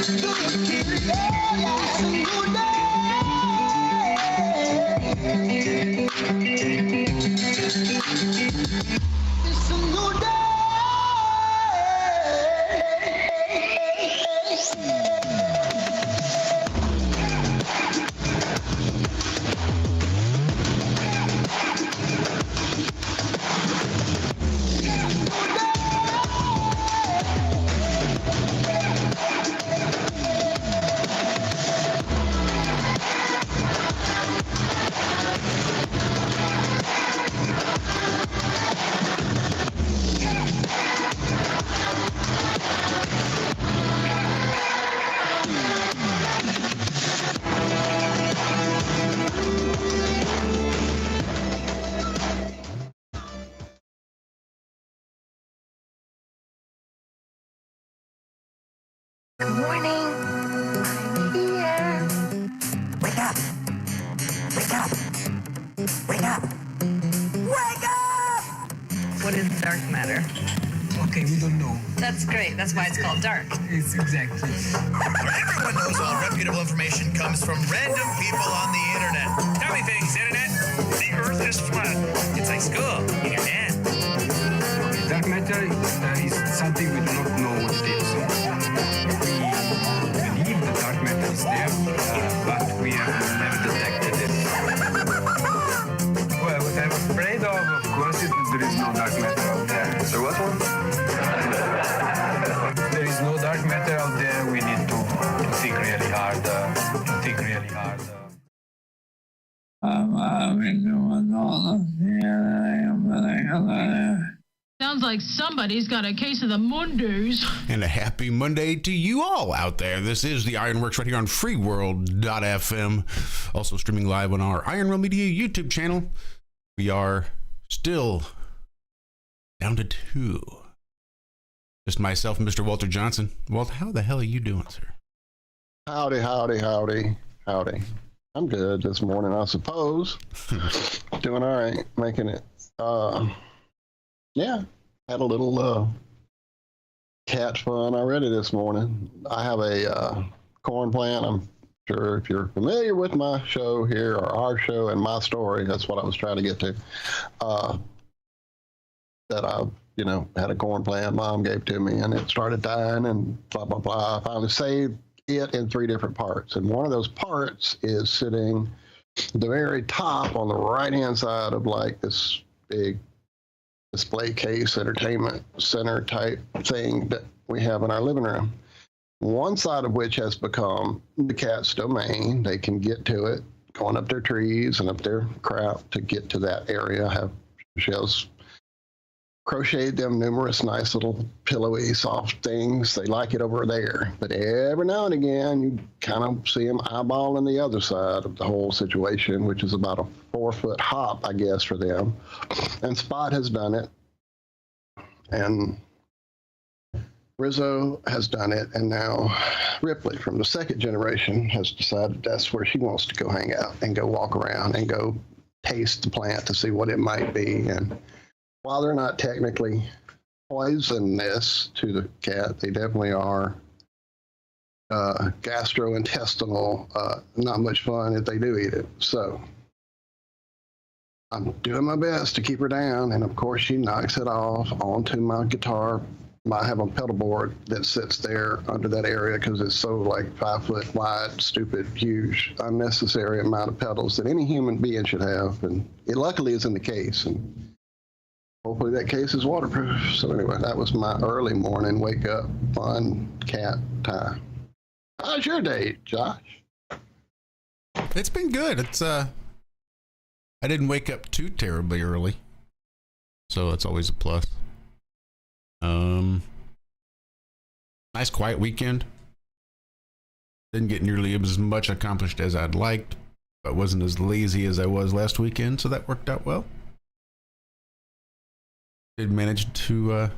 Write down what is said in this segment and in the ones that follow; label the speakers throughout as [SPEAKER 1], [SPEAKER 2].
[SPEAKER 1] Good morning. I'm here. Wake up. Wake up. Wake up. Wake up!
[SPEAKER 2] What is dark matter?
[SPEAKER 3] Okay, we don't know.
[SPEAKER 2] That's great. That's why it's called dark.
[SPEAKER 3] It's exactly.
[SPEAKER 4] Everyone knows all reputable information comes from random people on the internet. Tell me things, internet. The earth is flat. It's like school in your hand.
[SPEAKER 3] Dark matter is something we do not know what it is. We believe the dark matter is there, but we have never detected it. Well, what I'm afraid of course, there is no dark matter out there. There was one? There is no dark matter out there. We need to think really hard.
[SPEAKER 5] Sounds like somebody's got a case of the Mondays.
[SPEAKER 6] And a happy Monday to you all out there. This is the IRONWORX right here on freeworld.fm. Also streaming live on our IronWorld Media YouTube channel. We are still down to 2. Just myself and Mr. Walt Johnson. Walt, how the hell are you doing, sir?
[SPEAKER 7] Howdy, howdy, howdy, howdy. I'm good this morning, I suppose. Doing all right, making it. Yeah, had a little cat fun already this morning. I have a corn plant. I'm sure if you're familiar with my show here, or our show and my story, that's what I was trying to get to. That I, had a corn plant Mom gave to me, and it started dying and blah, blah, blah. I finally saved it in 3 different parts. And one of those parts is sitting at the very top on the right-hand side of like this big display case, entertainment center type thing that we have in our living room. One side of which has become the cat's domain. They can get to it, going up their trees and up their crap to get to that area. She has crocheted them numerous nice little pillowy, soft things. They like it over there. But every now and again, you kind of see them eyeballing the other side of the whole situation, which is about a 4-foot hop, I guess, for them. And Spot has done it. And Rizzo has done it. And now Ripley from the second generation has decided that's where she wants to go hang out and go walk around and go taste the plant to see what it might be. And while they're not technically poisonous to the cat, they definitely are gastrointestinal, not much fun if they do eat it. So I'm doing my best to keep her down, and of course she knocks it off onto my guitar. I have a pedal board that sits there under that area because it's so like 5 foot wide, stupid, huge, unnecessary amount of pedals that any human being should have, and it luckily is in the case. And hopefully that case is waterproof. So anyway, that was my early morning wake up fun cat time. How's your day, Josh?
[SPEAKER 6] It's been good. It's I didn't wake up too terribly early, so it's always a plus. Nice quiet weekend. Didn't get nearly as much accomplished as I'd liked, but wasn't as lazy as I was last weekend, so that worked out well. Did manage to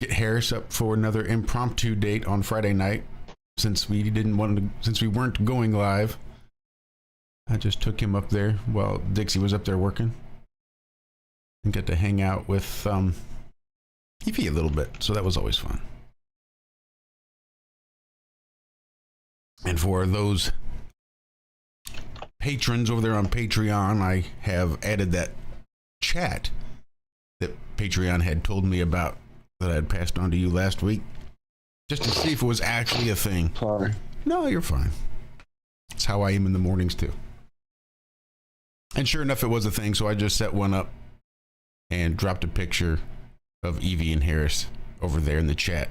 [SPEAKER 6] get Harris up for another impromptu date on Friday night, since we weren't going live. I just took him up there while Dixie was up there working, and got to hang out with Evie a little bit, so that was always fun. And for those patrons over there on Patreon, I have added that chat that Patreon had told me about that I had passed on to you last week, just to see if it was actually a thing.
[SPEAKER 7] Sorry.
[SPEAKER 6] No, you're fine. It's how I am in the mornings too. And sure enough, it was a thing, so I just set one up and dropped a picture of Evie and Harris over there in the chat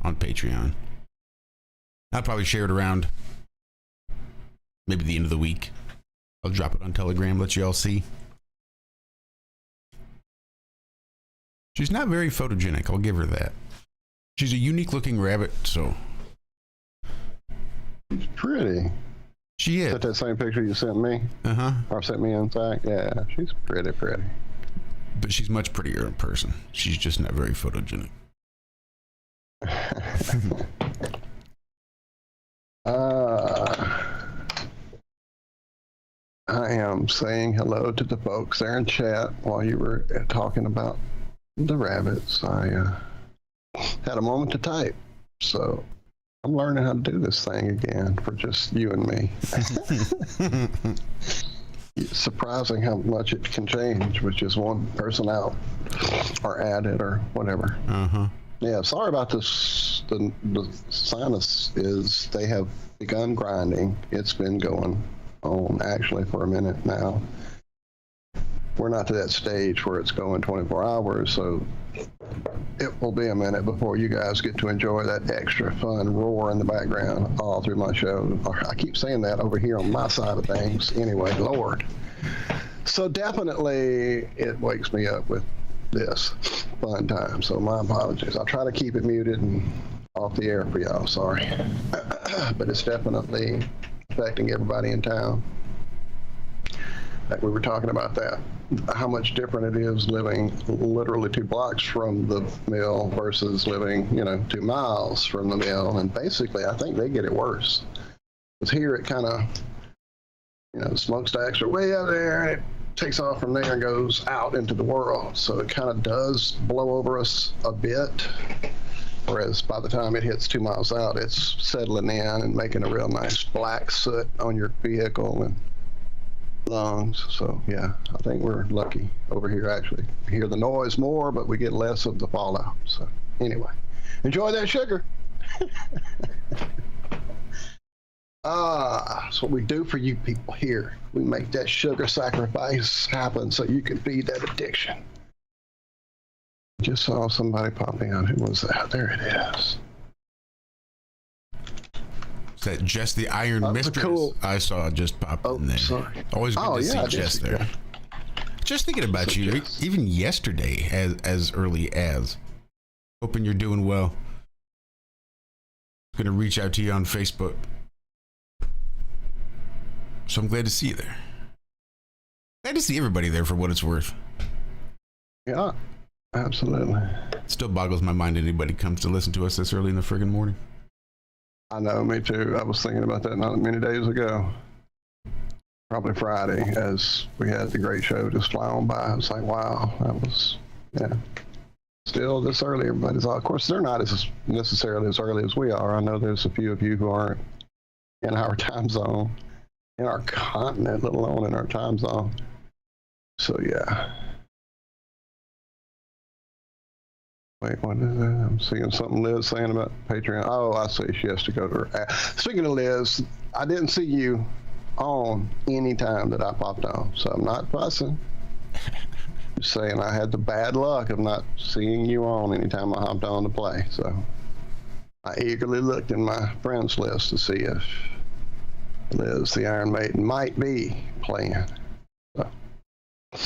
[SPEAKER 6] on Patreon. I'll probably share it around maybe the end of the week. I'll drop it on Telegram, let you all see. She's not very photogenic, I'll give her that. She's a unique looking rabbit, so.
[SPEAKER 7] She's pretty.
[SPEAKER 6] She is.
[SPEAKER 7] Is that same picture you sent me?
[SPEAKER 6] Uh-huh.
[SPEAKER 7] Or sent me in Zack? Yeah, she's pretty.
[SPEAKER 6] But she's much prettier in person. She's just not very photogenic.
[SPEAKER 7] I am saying hello to the folks there in chat while you were talking about the rabbits. I had a moment to type, so I'm learning how to do this thing again for just you and me. It's surprising how much it can change with just one person out or added or whatever.
[SPEAKER 6] Uh-huh.
[SPEAKER 7] Yeah, sorry about this. The sinus is, they have begun grinding. It's been going on actually for a minute now. We're not to that stage where it's going 24 hours, so it will be a minute before you guys get to enjoy that extra fun roar in the background all through my show. I keep saying that over here on my side of things. Anyway, Lord. So definitely it wakes me up with this fun time. So my apologies. I'll try to keep it muted and off the air for y'all. Sorry. But it's definitely affecting everybody in town. Like we were talking about that, how much different it is living literally 2 blocks from the mill versus living, 2 miles from the mill. And basically, I think they get it worse. Because here it kind of, the smokestacks are way out there, and it takes off from there and goes out into the world. So it kind of does blow over us a bit. Whereas by the time it hits 2 miles out, it's settling in and making a real nice black soot on your vehicle and lungs. So yeah, I think we're lucky over here. Actually, we hear the noise more, but we get less of the fallout. So anyway, enjoy that sugar. That's what we do for you people here. We make that sugar sacrifice happen so you can feed that addiction. Just saw somebody popping on. Who was that? There it is.
[SPEAKER 6] Is that Jess the Iron Mistress?
[SPEAKER 7] Cool.
[SPEAKER 6] I saw it just pop in there.
[SPEAKER 7] Sorry.
[SPEAKER 6] Always good to see Jess there.
[SPEAKER 7] Yeah.
[SPEAKER 6] Just thinking about you, even yesterday, as early as. Hoping you're doing well. Gonna reach out to you on Facebook. So I'm glad to see you there. Glad to see everybody there for what it's worth.
[SPEAKER 7] Yeah, absolutely.
[SPEAKER 6] Still boggles my mind anybody comes to listen to us this early in the friggin' morning.
[SPEAKER 7] I know, me too. I was thinking about that not many days ago. Probably Friday, as we had the great show just fly on by. I was like, wow, that was, yeah. Still this early, everybody's all, of course, they're not as necessarily as early as we are. I know there's a few of you who aren't in our time zone, in our continent, let alone in our time zone. So, yeah. Wait, what is that? I'm seeing something Liz saying about Patreon. Oh, I see. She has to go to her. Speaking of Liz, I didn't see you on any time that I popped on, so I'm not fussing. Just saying I had the bad luck of not seeing you on anytime I hopped on to play. So I eagerly looked in my friends list to see if Liz, the Iron Maiden, might be playing. So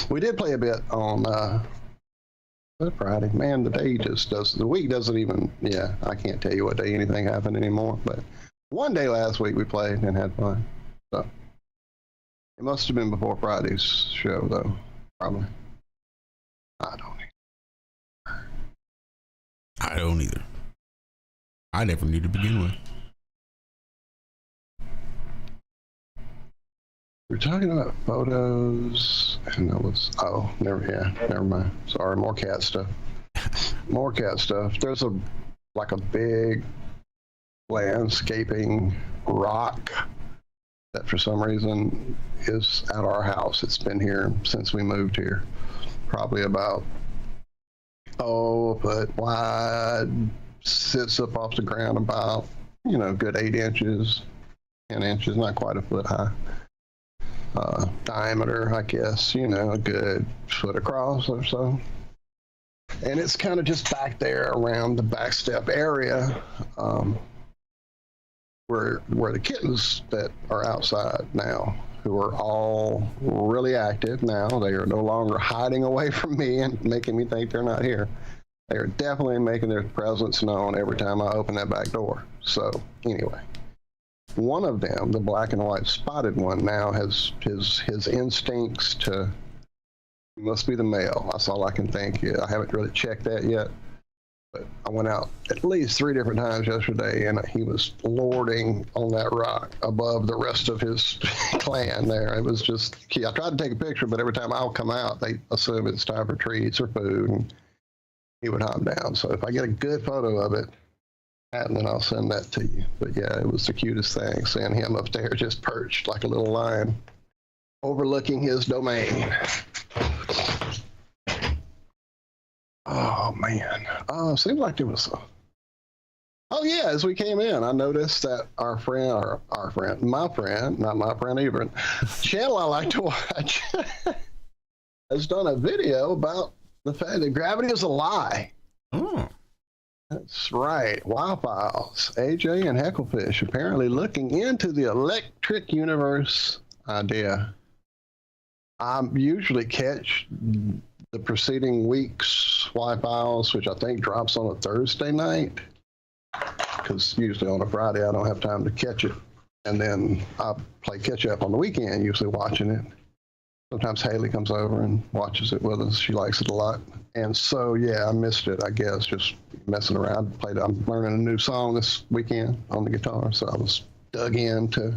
[SPEAKER 7] we did play a bit on Friday. Man, the day just does, the week doesn't even, yeah, I can't tell you what day anything happened anymore, but one day last week we played and had fun. So it must have been before Friday's show though, probably.
[SPEAKER 6] I don't either. I never knew to begin with.
[SPEAKER 7] We're talking about photos, and that was, oh, never mind. Sorry, more cat stuff. More cat stuff. There's like a big landscaping rock that for some reason is at our house. It's been here since we moved here. Probably about, a foot wide, sits up off the ground about, good 8 inches, 10 inches, not quite a foot high. Diameter, I guess, a good foot across or so. And it's kind of just back there around the back step area, where the kittens that are outside now, who are all really active now, they are no longer hiding away from me and making me think they're not here. They are definitely making their presence known every time I open that back door. So anyway, one of them, the black and white spotted one, now has his instincts to, he must be the male. That's all I can think. I haven't really checked that yet. But I went out at least 3 different times yesterday, and he was lording on that rock above the rest of his clan there. It was just, I tried to take a picture, but every time I'll come out, they assume it's time for treats or food, and he would hop down. So if I get a good photo of it, and then I'll send that to you. But yeah, it was the cutest thing, seeing him up there just perched like a little lion, overlooking his domain. Oh man. Seemed like there was oh yeah, as we came in, I noticed that my friend, not my friend even, channel I like to watch, has done a video about the fact that gravity is a lie.
[SPEAKER 6] Oh.
[SPEAKER 7] That's right. Wild Files. AJ and Hecklefish apparently looking into the electric universe idea. I usually catch the preceding week's Y-Files, which I think drops on a Thursday night, because usually on a Friday I don't have time to catch it. And then I play catch up on the weekend, usually watching it. Sometimes Haley comes over and watches it with us. She likes it a lot. And so, yeah, I missed it, I guess, just messing around. I'm learning a new song this weekend on the guitar, so I was dug into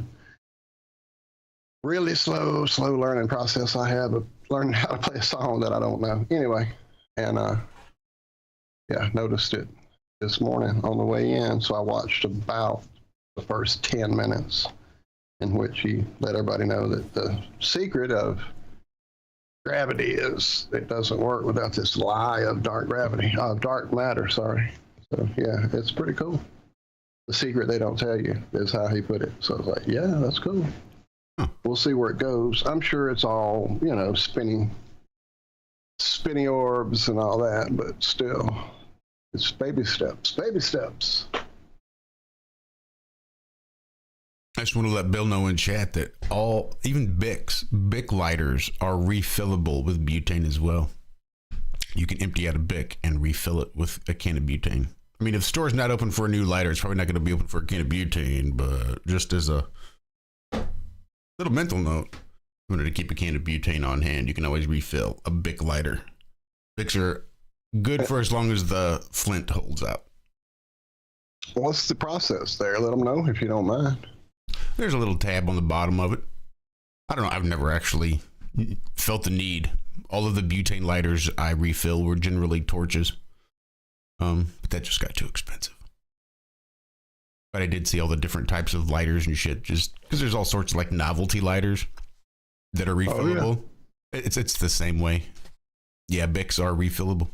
[SPEAKER 7] really slow learning process I have of learning how to play a song that I don't know. Anyway, and noticed it this morning on the way in, so I watched about the first 10 minutes in which he let everybody know that the secret of gravity is it doesn't work without this lie of dark matter, sorry. So yeah, it's pretty cool. The secret they don't tell you is how he put it. So I was like, yeah, that's cool. We'll see where it goes. I'm sure it's all, spinning orbs and all that, but still, it's baby steps.
[SPEAKER 6] I just want to let Bill know in chat that even Bic lighters are refillable with butane as well. You can empty out a Bic and refill it with a can of butane. I mean, if the store's not open for a new lighter, it's probably not going to be open for a can of butane, but just as a little mental note, if you wanted to keep a can of butane on hand, you can always refill a Bic lighter. Bics are good for as long as the flint holds out.
[SPEAKER 7] What's the process there? Let them know if you don't mind.
[SPEAKER 6] There's a little tab on the bottom of it. I don't know. I've never actually felt the need. All of the butane lighters I refill were generally torches. But that just got too expensive. But I did see all the different types of lighters and shit, just because there's all sorts of like novelty lighters that are refillable. Oh, yeah. It's the same way. Yeah, Bics are refillable.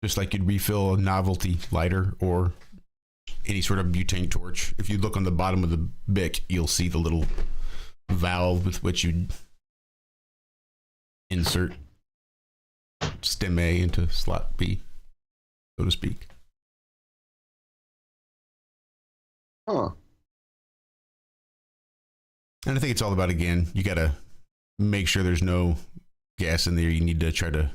[SPEAKER 6] Just like you'd refill a novelty lighter or any sort of butane torch. If you look on the bottom of the Bic, you'll see the little valve with which you'd insert stem A into slot B, so to speak.
[SPEAKER 7] Huh.
[SPEAKER 6] And I think it's all about, again, you got to make sure there's no gas in there. You need to try to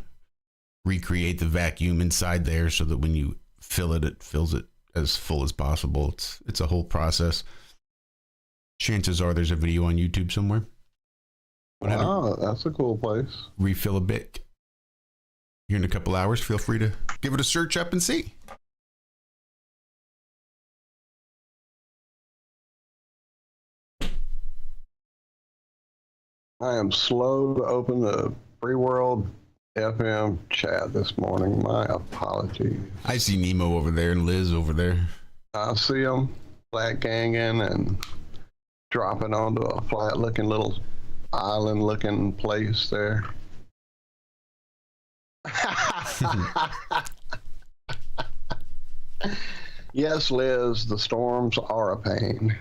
[SPEAKER 6] recreate the vacuum inside there so that when you fill it, it fills it as full as possible. It's a whole process. Chances are there's a video on YouTube somewhere.
[SPEAKER 7] Wow, that's a cool place.
[SPEAKER 6] Refill a Bic. Here in a couple hours, feel free to give it a search up and see.
[SPEAKER 7] I am slow to open the Free World FM chat this morning. My apologies.
[SPEAKER 6] I see Nemo over there and Liz over there.
[SPEAKER 7] I see them flat ganging and dropping onto a flat looking little island looking place there. Yes, Liz, the storms are a pain.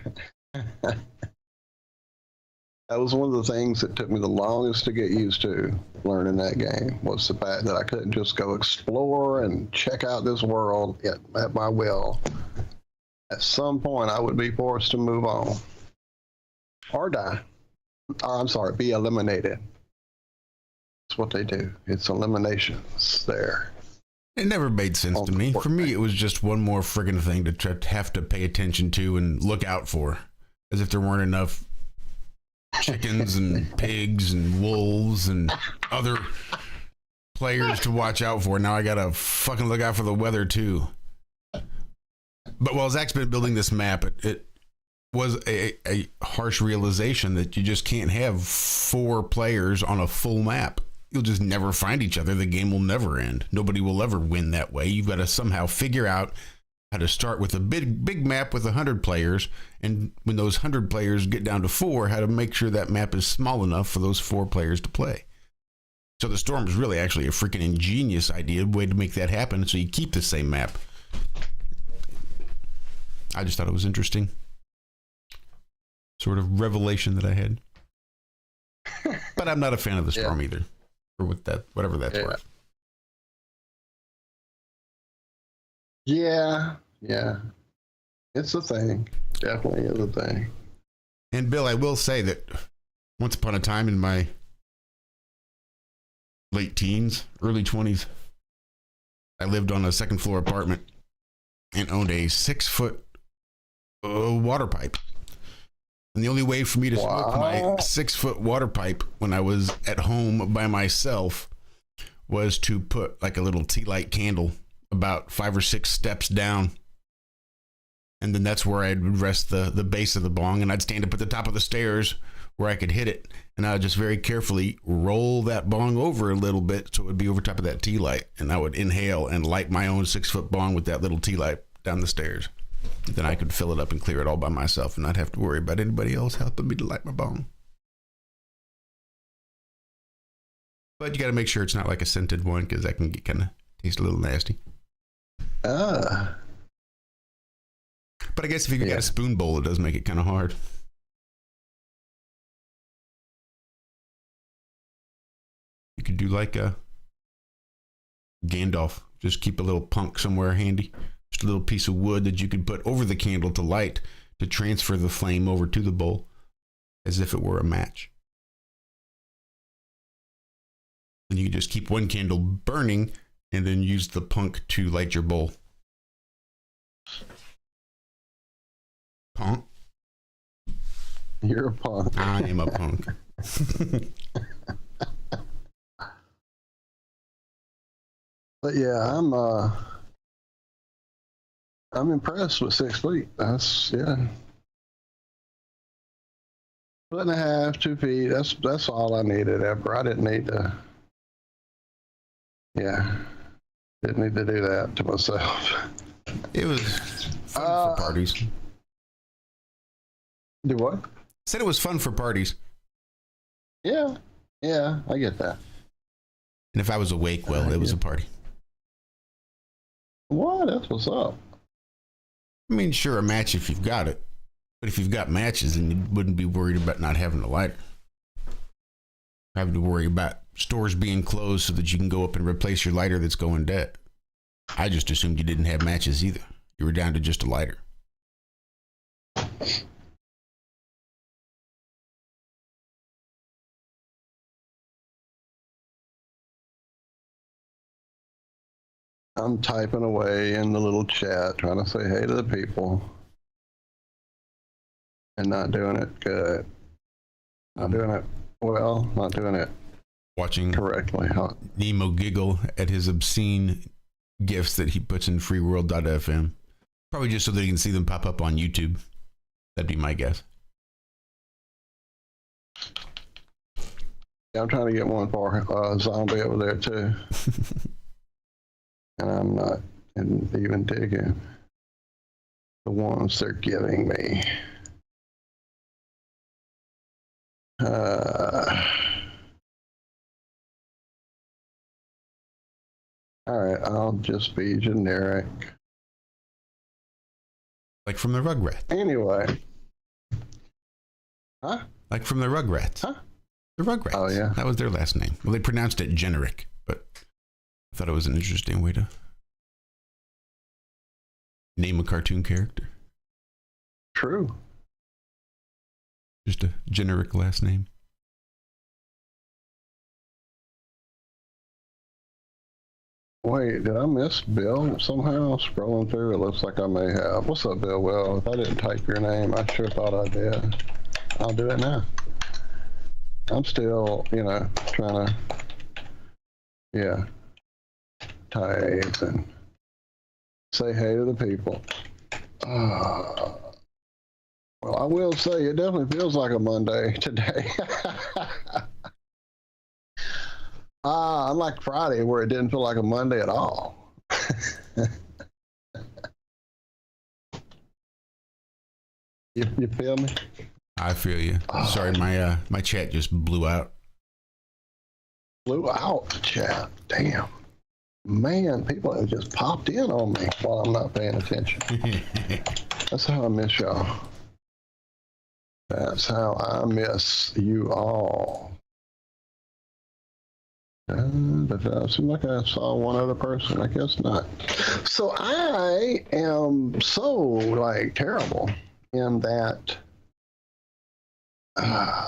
[SPEAKER 7] That was one of the things that took me the longest to get used to learning that game, was the fact that I couldn't just go explore and check out this world at my will. At some point, I would be forced to move on. Or die. Oh, I'm sorry, be eliminated. That's what they do. It's eliminations there.
[SPEAKER 6] It never made sense to me. For me, it was just one more friggin' thing to have to pay attention to and look out for. As if there weren't enough chickens and pigs and wolves and other players to watch out for. Now I gotta fucking look out for the weather too. But while Zack's been building this map, it was a harsh realization that you just can't have 4 players on a full map. You'll just never find each other. The game will never end. Nobody will ever win that way. You've got to somehow figure out how to start with a big map with 100 players, and when those 100 players get down to 4, how to make sure that map is small enough for those 4 players to play. So the storm is really actually a freaking ingenious way to make that happen, so you keep the same map. I just thought it was interesting. Sort of revelation that I had. But I'm not a fan of the storm either. Or whatever that's worth.
[SPEAKER 7] Yeah. It's a thing. Definitely is a thing.
[SPEAKER 6] And Bill, I will say that once upon a time in my late teens, early 20s, I lived on a 2nd floor apartment and owned a 6-foot water pipe. And the only way for me to smoke my 6-foot water pipe when I was at home by myself was to put like a little tea light candle about 5 or 6 steps down. And then that's where I'd rest the base of the bong, and I'd stand up at the top of the stairs where I could hit it. And I would just very carefully roll that bong over a little bit so it would be over top of that tea light. And I would inhale and light my own 6-foot bong with that little tea light down the stairs. Then I could fill it up and clear it all by myself and not have to worry about anybody else helping me to light my bong. But you got to make sure it's not like a scented one, because that can kind of taste a little nasty. But I guess if you got a spoon bowl, it does make it kind of hard. You could do like a Gandalf. Just keep a little punk somewhere handy. Just a little piece of wood that you could put over the candle to light, to transfer the flame over to the bowl as if it were a match. And you can just keep one candle burning and then use the punk to light your bowl. Punk?
[SPEAKER 7] You're a punk.
[SPEAKER 6] I am a punk.
[SPEAKER 7] But yeah, I'm impressed with 6 feet. That's 1.5 feet, 2 feet. That's all I needed ever. I didn't need to. Didn't need to do that to myself.
[SPEAKER 6] It was fun for parties.
[SPEAKER 7] Do what?
[SPEAKER 6] Said it was fun for parties.
[SPEAKER 7] Yeah, I get that.
[SPEAKER 6] And if I was awake, well, it was a party.
[SPEAKER 7] What? That's what's up.
[SPEAKER 6] I mean, sure, a match if you've got it. But if you've got matches, then you wouldn't be worried about not having a lighter. Having to worry about stores being closed so that you can go up and replace your lighter that's going dead. I just assumed you didn't have matches either. You were down to just a lighter.
[SPEAKER 7] I'm typing away in the little chat, trying to say hey to the people. And not doing it good. Not doing it well, not doing it
[SPEAKER 6] Watching
[SPEAKER 7] correctly.
[SPEAKER 6] Nemo giggle at his obscene gifs that he puts in freeworld.fm. Probably just so that he can see them pop up on YouTube. That'd be my guess.
[SPEAKER 7] Yeah, I'm trying to get one for zombie over there too. And I'm not even digging. the ones they're giving me. All right, I'll just be generic.
[SPEAKER 6] Like from the Rugrats.
[SPEAKER 7] Anyway. Huh?
[SPEAKER 6] Like from the Rugrats.
[SPEAKER 7] Huh?
[SPEAKER 6] The Rugrats.
[SPEAKER 7] Oh, yeah.
[SPEAKER 6] That was their last name. Well, they pronounced it generic, but I thought it was an interesting way to name a cartoon character.
[SPEAKER 7] True.
[SPEAKER 6] Just a generic last name.
[SPEAKER 7] Wait, did I miss Bill somehow? Scrolling through, it looks like I may have. What's up, Bill? Well, if I didn't type your name, I sure thought I did. I'll do it now. I'm still, trying to, type and say hey to the people. Well, I will say it definitely feels like a Monday today. Unlike Friday, where it didn't feel like a Monday at all. You feel me?
[SPEAKER 6] I feel you. Sorry, my chat just blew out.
[SPEAKER 7] Blew out the chat. Damn. Man, people have just popped in on me while I'm not paying attention. That's how I miss y'all. That's how I miss you all. It seemed like I saw one other person. I guess not. So I am so terrible in that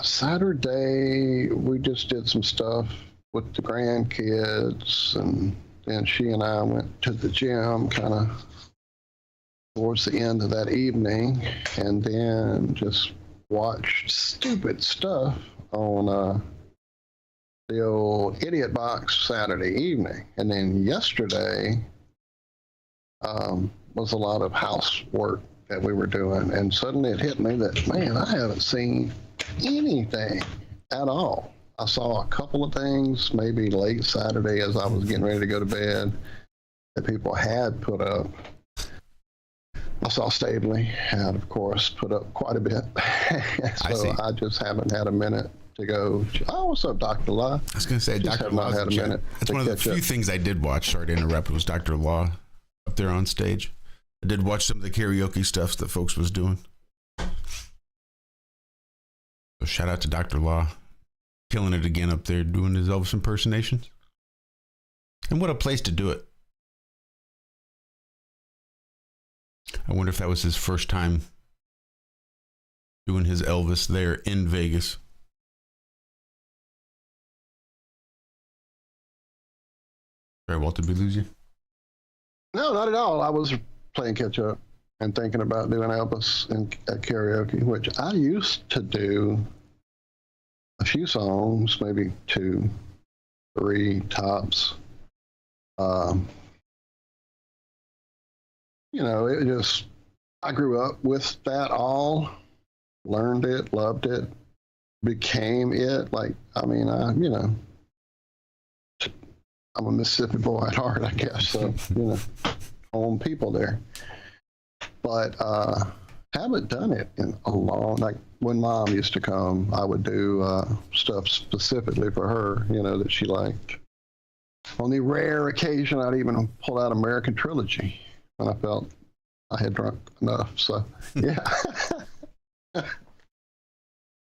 [SPEAKER 7] Saturday we just did some stuff with the grandkids, and then she and I went to the gym kind of towards the end of that evening, and then just watched stupid stuff on the old Idiot Box Saturday evening. And then yesterday was a lot of housework that we were doing, and suddenly it hit me that, man, I haven't seen anything at all. I saw a couple of things maybe late Saturday as I was getting ready to go to bed that people had put up. I saw Stabley had, of course, put up quite a bit. So I just haven't had a minute to go. Oh, what's up, Dr. Law?
[SPEAKER 6] I was going to say, Dr. Law.
[SPEAKER 7] Had a minute.
[SPEAKER 6] That's one of the few things I did watch. Sorry to interrupt. It was Dr. Law up there on stage. I did watch some of the karaoke stuff that folks was doing. So shout out to Dr. Law. Killing it again up there doing his Elvis impersonations. And what a place to do it. I wonder if that was his first time doing his Elvis there in Vegas. Sorry, Walt, did we lose you?
[SPEAKER 7] No, not at all. I was playing catch up and thinking about doing Elvis at karaoke, which I used to do a few songs, maybe 2, 3 tops. It just, I grew up with that all, learned it, loved it, became it. I'm a Mississippi boy at heart, I guess. So, home people there. But haven't done it in a long, like when Mom used to come, I would do stuff specifically for her, that she liked. On the rare occasion, I'd even pull out American Trilogy when I felt I had drunk enough. So, yeah.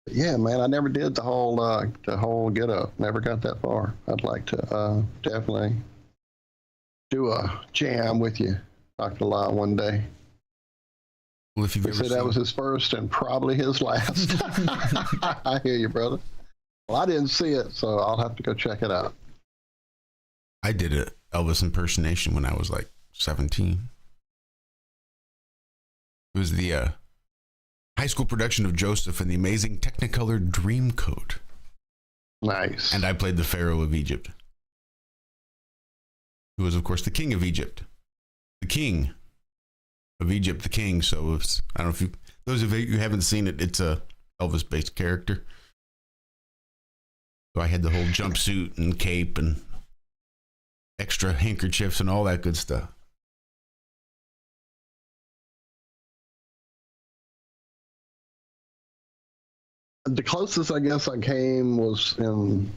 [SPEAKER 7] Yeah, man, I never did the whole get up. Never got that far. I'd like to definitely do a jam with you, Dr. Law, one day.
[SPEAKER 6] Well, if you've
[SPEAKER 7] They
[SPEAKER 6] ever
[SPEAKER 7] said that was his first and probably his last. I hear you, brother. Well, I didn't see it, so I'll have to go check it out.
[SPEAKER 6] I did an Elvis impersonation when I was like 17. It was the high school production of Joseph and the Amazing Technicolor Dreamcoat.
[SPEAKER 7] Nice.
[SPEAKER 6] And I played the Pharaoh of Egypt, who was, of course, the king of Egypt. The king of Egypt, the king. So it's, I don't know if those of you who haven't seen it, it's a Elvis-based character. So I had the whole jumpsuit and cape and extra handkerchiefs and all that good stuff.
[SPEAKER 7] The closest I guess I came was in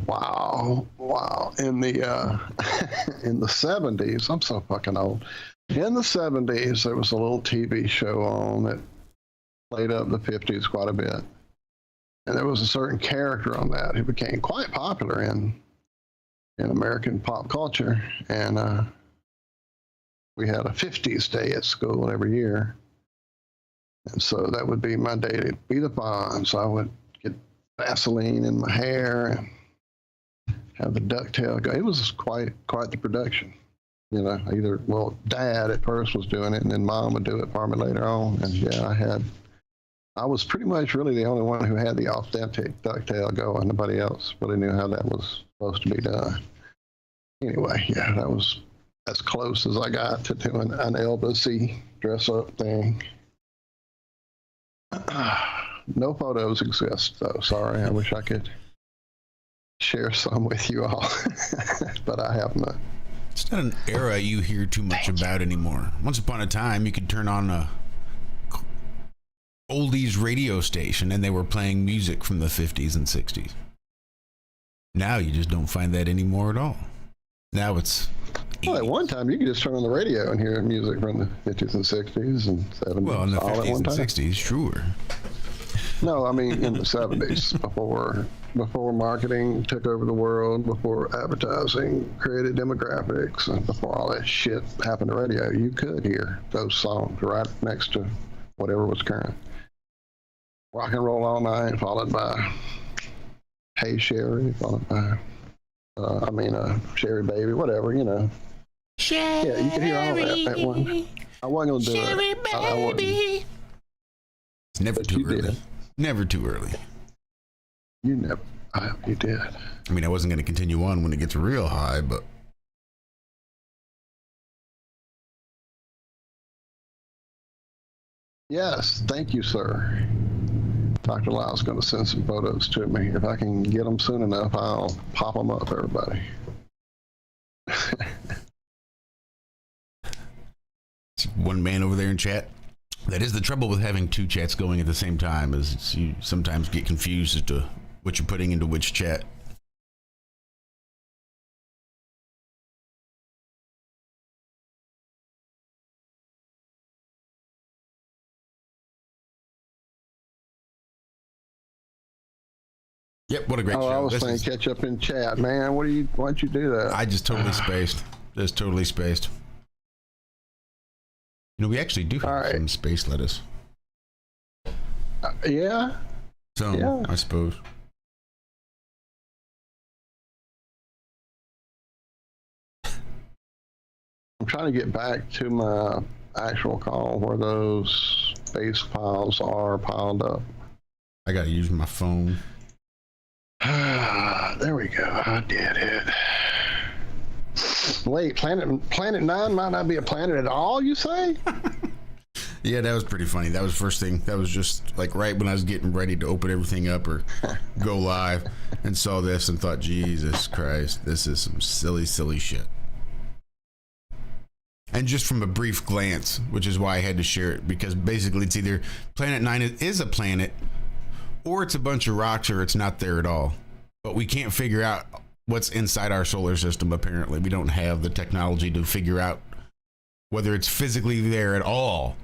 [SPEAKER 7] in the in the 70s. I'm so fucking old. In the 70s, there was a little TV show on that played up the 50s quite a bit, and there was a certain character on that who became quite popular in American pop culture, and we had a 50s day at school every year. And so that would be my day to be the Bond. So I would get Vaseline in my hair and have the ducktail go. It was quite the production. You know, Dad at first was doing it, and then Mom would do it for me later on. And yeah, I was pretty much really the only one who had the authentic ducktail going. Nobody else really knew how that was supposed to be done. Anyway, yeah, that was as close as I got to doing an Elvis-y dress-up thing. No photos exist, though. Sorry, I wish I could share some with you all, but I have none.
[SPEAKER 6] It's not an era you hear too much about anymore. Once upon a time, you could turn on a oldies radio station and they were playing music from the 50s and 60s. Now you just don't find that anymore at all. Now it's...
[SPEAKER 7] Well, at one time, you could just turn on the radio and hear music from the 50s and 60s and 70s.
[SPEAKER 6] Well, in the 50s and 60s, sure.
[SPEAKER 7] No, I mean in the 70s, before marketing took over the world, before advertising created demographics, and before all that shit happened to radio, you could hear those songs right next to whatever was current. Rock and Roll All Night, followed by Hey Sherry, followed by Sherry Baby, whatever, you know. Sherry, yeah, you can hear all that at one. I wasn't gonna do
[SPEAKER 6] Sherry
[SPEAKER 7] it.
[SPEAKER 6] I wasn't. It's never too early. Did. Never too early.
[SPEAKER 7] You never. You did.
[SPEAKER 6] I mean, I wasn't gonna continue on when it gets real high, but.
[SPEAKER 7] Yes, thank you, sir. Dr. Lyle's going to send some photos to me. If I can get them soon enough, I'll pop them up, everybody.
[SPEAKER 6] One man over there in chat. That is the trouble with having two chats going at the same time, is you sometimes get confused as to what you're putting into which chat. Yep, what a great show.
[SPEAKER 7] I was playing catch up in chat, man. Why'd you do that?
[SPEAKER 6] I just totally spaced. Just totally spaced. You know, we actually do have some space lettuce.
[SPEAKER 7] Yeah.
[SPEAKER 6] Some, yeah. I suppose.
[SPEAKER 7] I'm trying to get back to my actual call where those space piles are piled up.
[SPEAKER 6] I gotta use my phone.
[SPEAKER 7] There we go. I did it. Wait, Planet 9 might not be a planet at all, you say?
[SPEAKER 6] Yeah, that was pretty funny. That was the first thing. That was just like right when I was getting ready to open everything up or go live and saw this and thought, Jesus Christ, this is some silly, silly shit. And just from a brief glance, which is why I had to share it, because basically it's either Planet 9 is a planet or it's a bunch of rocks or it's not there at all. But we can't figure out what's inside our solar system, apparently. We don't have the technology to figure out whether it's physically there at all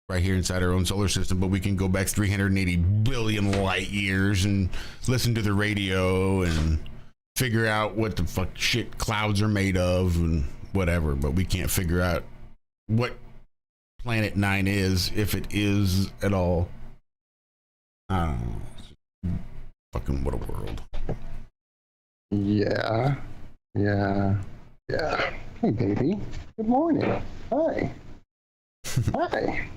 [SPEAKER 6] right here inside our own solar system, but we can go back 380 billion light years and listen to the radio and figure out what the fuck shit clouds are made of and whatever, but we can't figure out what Planet 9 is, if it is at all. I don't know. Fucking what a world.
[SPEAKER 7] Yeah. Hey, baby. Good morning. Hi. Hi.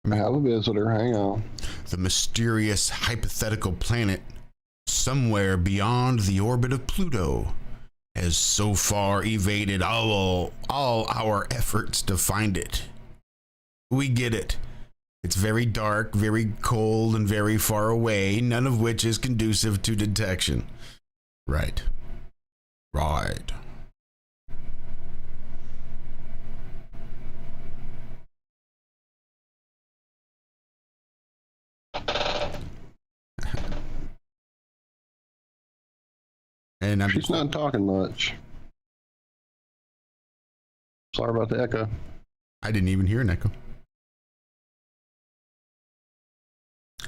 [SPEAKER 7] I have a visitor. Hang on.
[SPEAKER 6] The mysterious hypothetical planet somewhere beyond the orbit of Pluto has so far evaded all our efforts to find it. We get it. It's very dark, very cold, and very far away, none of which is conducive to detection. Right. And
[SPEAKER 7] She's not talking much. Sorry about the echo.
[SPEAKER 6] I didn't even hear an echo.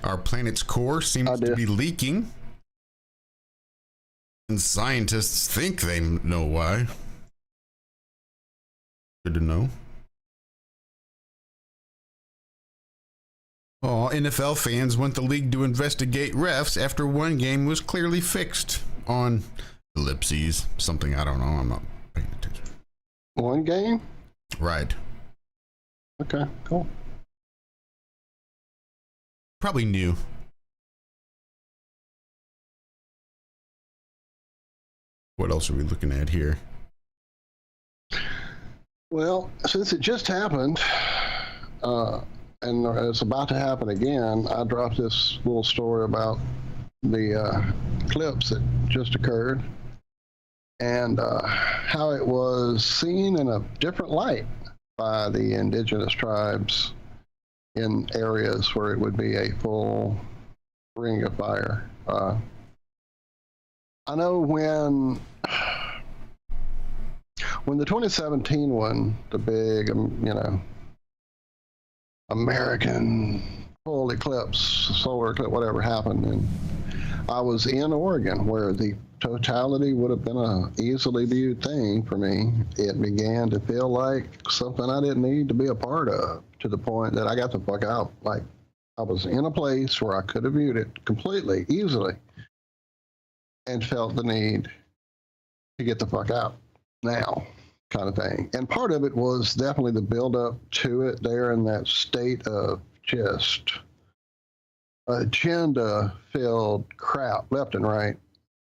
[SPEAKER 6] Our planet's core seems to be leaking. And scientists think they know why. Good to know. Oh, NFL fans want the league to investigate refs after one game was clearly fixed on ellipses. Something I don't know. I'm not paying attention.
[SPEAKER 7] One game?
[SPEAKER 6] Right.
[SPEAKER 7] Okay, cool.
[SPEAKER 6] Probably new. What else are we looking at here?
[SPEAKER 7] Well, since it just happened, and it's about to happen again, I dropped this little story about the eclipse that just occurred and how it was seen in a different light by the indigenous tribes in areas where it would be a full ring of fire. I know when the 2017 one, the big, American full eclipse, solar eclipse, whatever happened, and I was in Oregon where the totality would have been a easily viewed thing for me. It began to feel like something I didn't need to be a part of, to the point that I got the fuck out. Like, I was in a place where I could have viewed it completely, easily, and felt the need to get the fuck out now, kind of thing. And part of it was definitely the build up to it there in that state of just agenda filled crap left and right.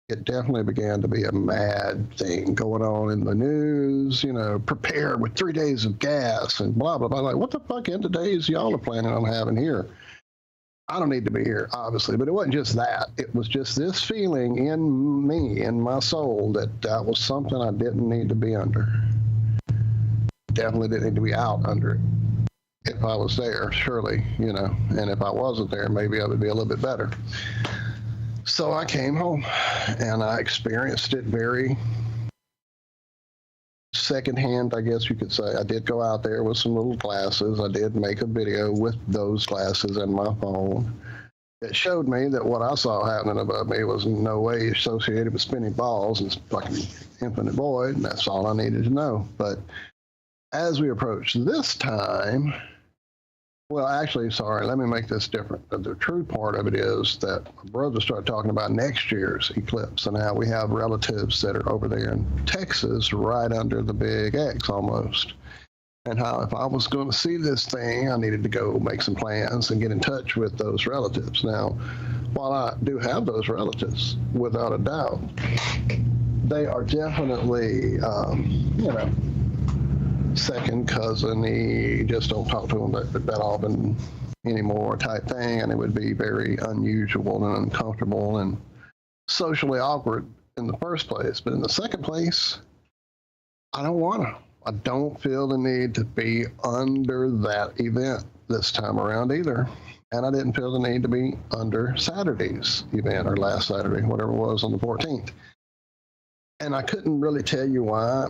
[SPEAKER 7] It definitely began to be a mad thing going on in the news, prepared with 3 days of gas and blah, blah, blah. Like, what the fuck end of days y'all are planning on having here? I don't need to be here, obviously, but it wasn't just that. It was just this feeling in me, in my soul, that was something I didn't need to be under. Definitely didn't need to be out under it. If I was there, surely, and if I wasn't there, maybe I would be a little bit better. So I came home and I experienced it very secondhand, I guess you could say. I did go out there with some little glasses. I did make a video with those glasses and my phone that showed me that what I saw happening above me was in no way associated with spinning balls and fucking infinite void, and that's all I needed to know. But as we approach this time, well, actually, sorry, let me make this different. The true part of it is that my brother started talking about next year's eclipse and how we have relatives that are over there in Texas, right under the big X almost. And how if I was going to see this thing, I needed to go make some plans and get in touch with those relatives. Now, while I do have those relatives, without a doubt, they are definitely, second cousin-y, just don't talk to them that often anymore type thing, and it would be very unusual and uncomfortable and socially awkward in the first place. But in the second place, I don't feel the need to be under that event this time around either. And I didn't feel the need to be under Saturday's event, or last Saturday, whatever it was, on the 14th. And I couldn't really tell you why.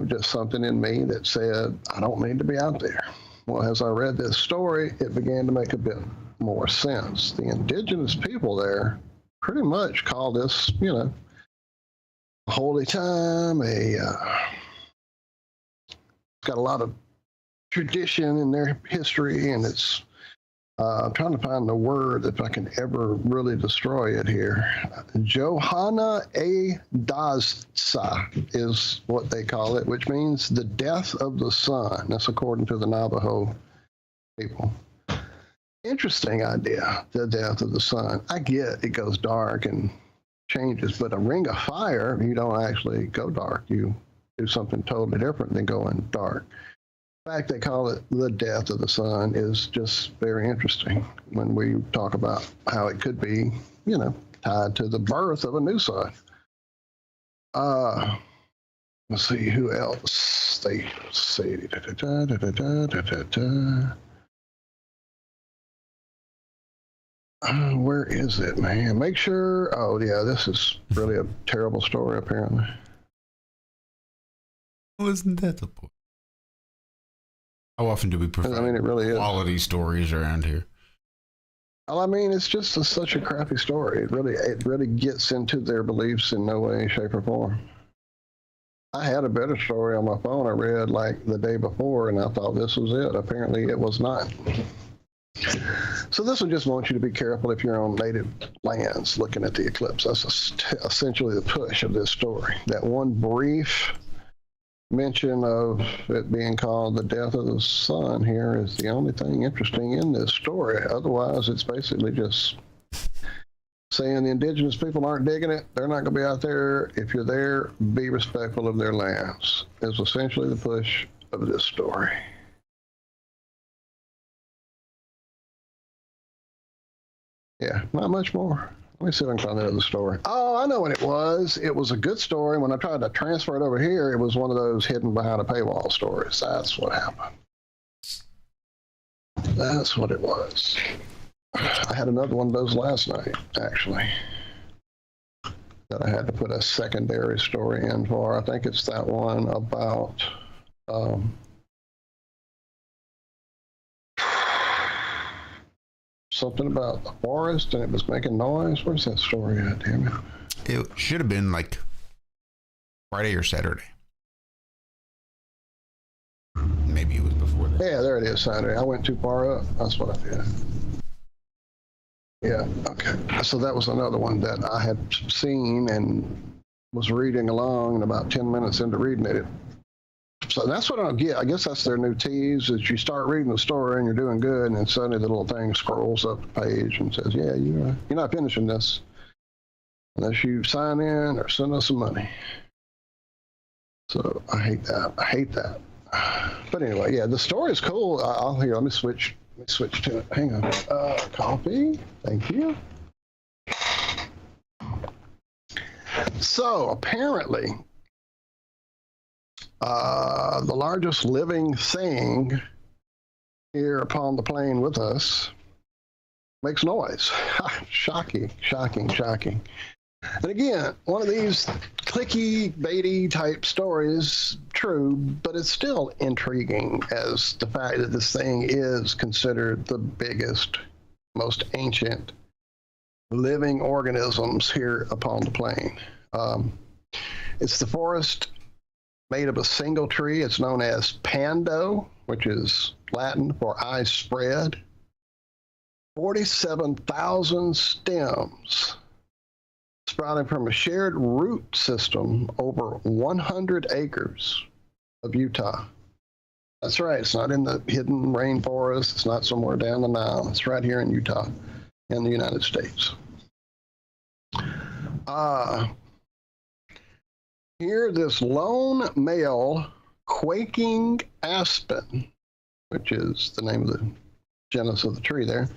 [SPEAKER 7] Just something in me that said, I don't need to be out there. Well, as I read this story, it began to make a bit more sense. The indigenous people there pretty much call this, a holy time, it's got a lot of tradition in their history, and it's, I'm trying to find the word if I can ever really destroy it here. Johanna A. Dazsa is what they call it, which means the death of the sun. That's according to the Navajo people. Interesting idea, the death of the sun. I get it goes dark and changes, but a ring of fire, you don't actually go dark. You do something totally different than going dark. The fact they call it the death of the sun is just very interesting when we talk about how it could be, tied to the birth of a new sun. Let's see who else they say. Where is it, man? Make sure. Oh, yeah, this is really a terrible story, apparently.
[SPEAKER 6] Wasn't that the point? How often do we provide
[SPEAKER 7] it really is.
[SPEAKER 6] quality stories around here?
[SPEAKER 7] Well, I mean, it's just such a crappy story. It really gets into their beliefs in no way, shape, or form. I had a better story on my phone I read like the day before, and I thought this was it. Apparently, it was not. So this one just wants you to be careful if you're on native lands looking at the eclipse. That's essentially the push of this story. That one brief mention of it being called the death of the sun here is the only thing interesting in this story. Otherwise, it's basically just saying the indigenous people aren't digging it. They're not going to be out there. If you're there, be respectful of their lands. Is essentially the push of this story. Yeah, not much more. Let me see if I can find another story. Oh, I know what it was. It was a good story. When I tried to transfer it over here, it was one of those hidden behind a paywall stories. That's what happened. That's what it was. I had another one of those last night, actually, that I had to put a secondary story in for. I think it's that one about something about the forest and it was making noise. Where's that story at, damn it?
[SPEAKER 6] It should have been like Friday or Saturday. Maybe it was before that.
[SPEAKER 7] Yeah, there it is, Saturday. I went too far up. That's what I did. Yeah, okay. So that was another one that I had seen and was reading along, and about 10 minutes into reading it. So that's what I get. I guess that's their new tease, is you start reading the story and you're doing good, and then suddenly the little thing scrolls up the page and says, yeah, you're not finishing this unless you sign in or send us some money. So I hate that. I hate that. But anyway, yeah, the story is cool. Let me switch to it. Hang on. Coffee. Thank you. So apparently, the largest living thing here upon the plane with us makes noise. Shocking. And again, one of these clicky, baity type stories, true, but it's still intriguing as the fact that this thing is considered the biggest, most ancient living organisms here upon the plane. It's the forest made of a single tree. It's known as pando, which is Latin for eye spread. 47,000 stems sprouting from a shared root system over 100 acres of Utah. That's right. It's not in the hidden rainforest. It's not somewhere down the Nile. It's right here in Utah in the United States. Here, this lone male quaking aspen, which is the name of the genus of the tree there,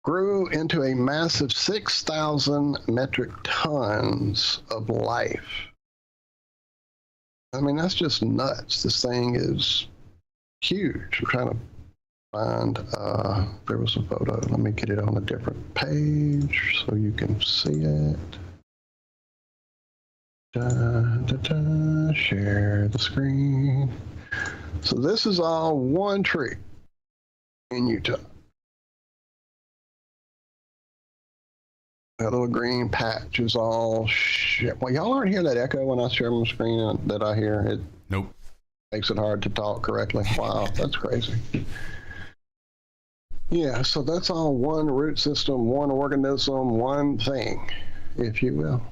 [SPEAKER 7] grew into a massive 6,000 metric tons of life. I mean, that's just nuts. This thing is huge. I'm trying to find, there was a photo. Let me get it on a different page so you can see it. Share the screen. So this is all one tree in Utah. That little green patch is all shit. Well, y'all aren't hearing that echo when I share my screen that I hear. It
[SPEAKER 6] Nope.
[SPEAKER 7] Makes it hard to talk correctly. Wow, that's crazy. Yeah, so that's all one root system, one organism, one thing, if you will.